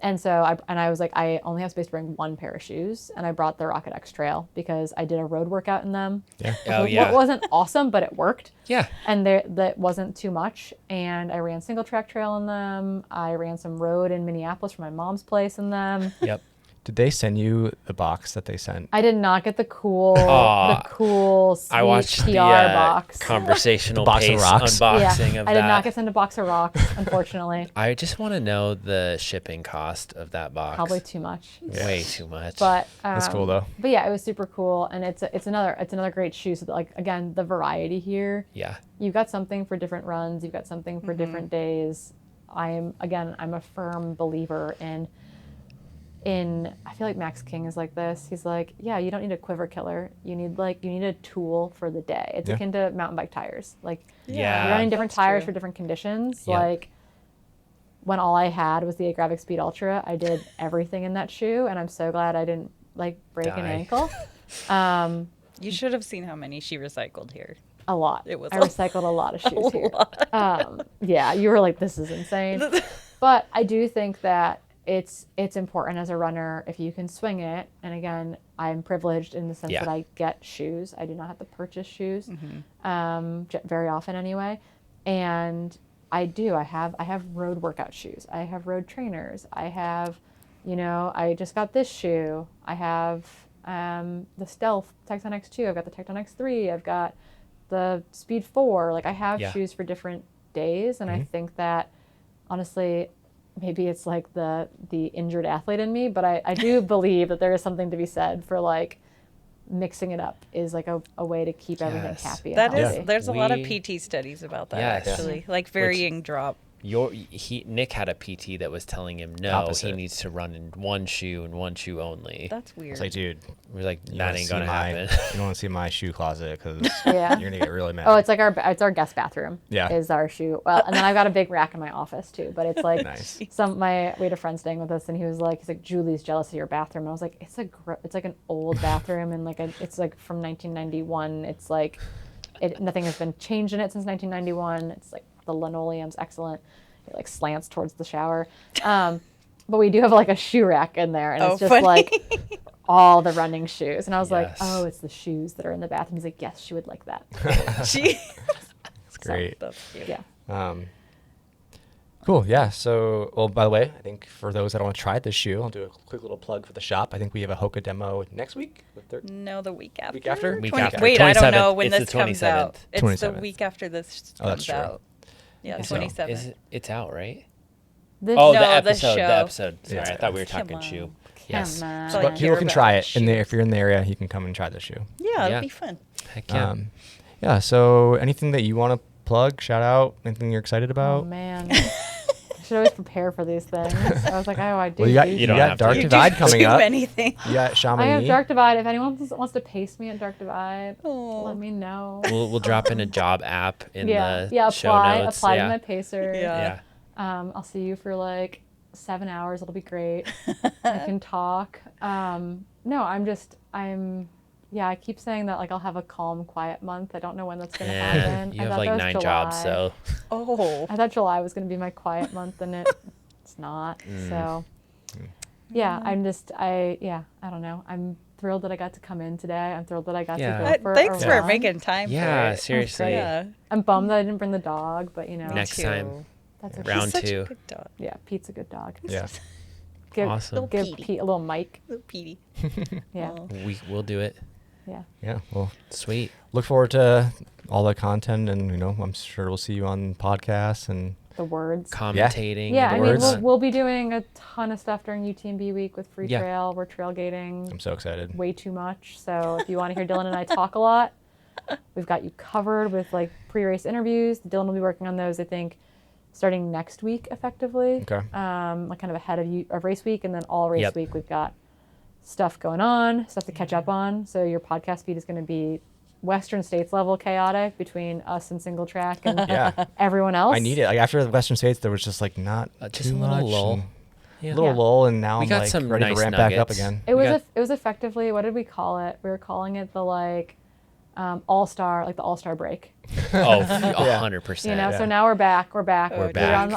And so I was like, I only have space to bring one pair of shoes, and I brought the Rocket X Trail because I did a road workout in them. Yeah. Oh, It yeah. wasn't awesome, but it worked. Yeah. And that wasn't too much. And I ran single track trail in them. I ran some road in Minneapolis from my mom's place in them. Yep. Did they send you the box that they sent? I did not get the cool, Aw. sweet I watched PR the box. conversational The box of pace rocks? unboxing Yeah, of I that. did not get sent a box of rocks, unfortunately. I just want to know the shipping cost of that box. Probably too much. Way too much. But That's cool though. But yeah, it was super cool, and it's another great shoe. So that, like again, the variety here. yeah. You've got something for different runs. You've got something for different days. I'm a firm believer in. I feel like Max King is like this. He's like, yeah, you don't need a quiver killer. You need a tool for the day. It's Yeah. akin to mountain bike tires. Like Yeah. you're running different that's tires true. for different conditions. Yeah. Like when all I had was the Graphic Speed Ultra, I did everything in that shoe, and I'm so glad I didn't like break an Die. ankle. You should have seen how many she recycled here. A lot. It was I a recycled a lot of shoes here. Yeah, you were like, this is insane. But I do think that it's important as a runner if you can swing it. And again, I'm privileged in the sense Yeah. that I get shoes. I do not have to purchase shoes, very often anyway. And I have road workout shoes. I have road trainers. I have, I just got this shoe. I have the Stealth Tecton X2. I've got the Tecton X3. I've got the Speed 4. Like I have shoes for different days. And I think that honestly, maybe it's like the injured athlete in me, but I do believe that there is something to be said for like mixing it up is like a way to keep everything happy and healthy. There's a lot of PT studies about that actually, like varying drop. Nick had a PT that was telling him he needs to run in one shoe and one shoe only. That's weird. It's like, dude, We're like, that ain't gonna happen. You don't want to see my shoe closet because Yeah. you're gonna get really mad. Oh, it's like our guest bathroom. Yeah. Is our shoe. Well, and then I've got a big rack in my office too. But it's like Nice. we had a friend staying with us, and he's like, Julie's jealous of your bathroom. And I was like, it's like an old bathroom, and like it's like from 1991. It's like nothing has been changed in it since 1991. It's like the linoleum's excellent. It like slants towards the shower. But we do have like a shoe rack in there, and it's just like all the running shoes. And I was like, oh, it's the shoes that are in the bathroom. He's like, yes, she would like that. That's great. That's cute. Yeah. Cool. Yeah. So, well, by the way, I think for those that want to try this shoe, I'll do a quick little plug for the shop. I think we have a HOKA demo next week. No, the week after. Week after? Week 20 after. Wait, I don't know 27th. when It's this the comes out. 27th. It's the 27th. week after this Oh, that's comes true. out. Yeah, So- 27th. It's out, right? This Oh, No, the the episode. show. The episode. Sorry, Yeah. I thought we were Come talking on. shoe. Come Yes. on. So But I people hear can about try it in shoes. there. If you're in the area, you can come and try the shoe. Yeah, Yeah. it'd be fun. Heck yeah. Yeah. So, anything that you want to plug, shout out, anything you're excited Oh about? man. I should always prepare for these things. I was like, oh, I do. Well, you got these You don't got have to. Dark You Divide coming do up. anything. You got Chamonix. I have Dark Divide. If anyone wants to pace me at Dark Divide, Oh. let me know. We'll drop in a job app in the show apply notes. to yeah. my pacer. Yeah. Yeah. I'll see you for like 7 hours. It'll be great. I can talk. No, I keep saying that like I'll have a calm, quiet month. I don't know when that's gonna happen. You I have thought like that was 9 jobs, July. so Oh. I thought July was gonna be my quiet month, and it's not. So yeah, I don't know. I'm thrilled that I got to come in today. I'm thrilled that I got Yeah. to go for Thanks a for run. making time Yeah, for it. seriously. Yeah. I'm bummed that I didn't bring the dog, but Next too. time. that's okay. Round He's such two. a good dog. Yeah, Pete's a good dog. Yeah. Awesome. Give Petey. Pete a little mic. Little Petey. Yeah, Oh. We'll do it. yeah. Yeah. Well, Sweet. look forward to all the content, and I'm sure we'll see you on podcasts and The words. Commentating. Yeah, I mean, words. we'll be doing a ton of stuff during UTMB week with Yeah. Freetrail. We're trailgating I'm so excited. way too much. So if you want to hear Dylan and I talk a lot, we've got you covered with like pre-race interviews. Dylan will be working on those, I think, starting next week, effectively. Okay. Like kind of ahead of race week, and then all race Yep. week we've got stuff going on, stuff to catch up on. So your podcast feed is going to be Western States level chaotic between us and single track and Yeah. everyone else. I need it. Like after the Western States, there was just like not Just too a little much. lull. and Yeah. A little Yeah. lull, and now We I'm got like some ready nice to ramp back up nuggets. again. It We was got- it was effectively, what did we call it? We were calling it the like all-star, like the all-star break. Oh, 100%. You know, Yeah. so now we're back. We're We're on back.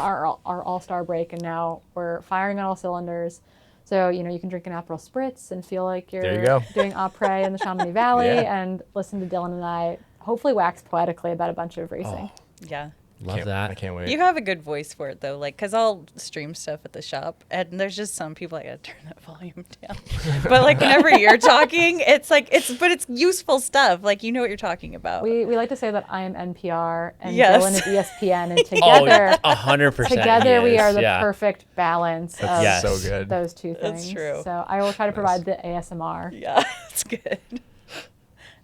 our all-star break, and now we're firing on all cylinders. So, you know, you can drink an Aperol Spritz and feel like you're There you go. doing après in the Chamonix Valley, Yeah. and listen to Dylan and I hopefully wax poetically about a bunch of racing. Yeah. Love that. I can't wait. You have a good voice for it though, like, cause I'll stream stuff at the shop, and there's just some people I gotta turn that volume down. But like whenever you're talking, it's like it's useful stuff. Like you know what you're talking about. We like to say that I am NPR and Yes. Dylan is ESPN, and Oh, together 100%. together we yes, are the yeah. perfect balance That's of Yes. so good. those two That's things. true. So I will try to provide the ASMR. Yeah, it's good.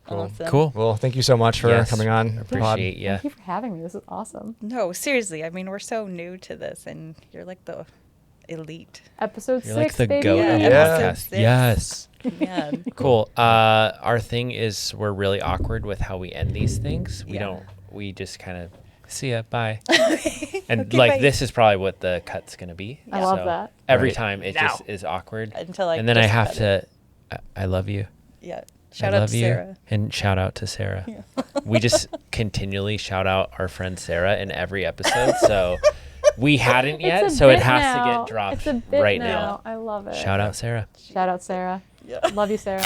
Cool. Awesome. Cool. Well, thank you so much for Yes. coming on. the pod. Appreciate you. Thank you for having me. This is awesome. No, seriously. I mean, we're so new to this, and you're like the elite. Episode You're 6, like the baby. goat of the Yeah. podcast. Episode 6. Yes. Man. Cool. Our thing is we're really awkward with how we end these things. Yeah. We just kind of see ya, bye. Okay, And bye. like this is probably what the cut's gonna be. I love So that. Every Right. time it Now. just is awkward. Until I and then I just have cut to I love you. Yeah. I Shout out love to you. Sarah. And shout out to Sarah. Yeah. We just continually shout out our friend Sarah in every episode. So we hadn't yet, It's a so it bit has now. to get dropped It's a bit right now. now. I love it. Shout out Sarah. Shout out Sarah. Yeah. Love you, Sarah.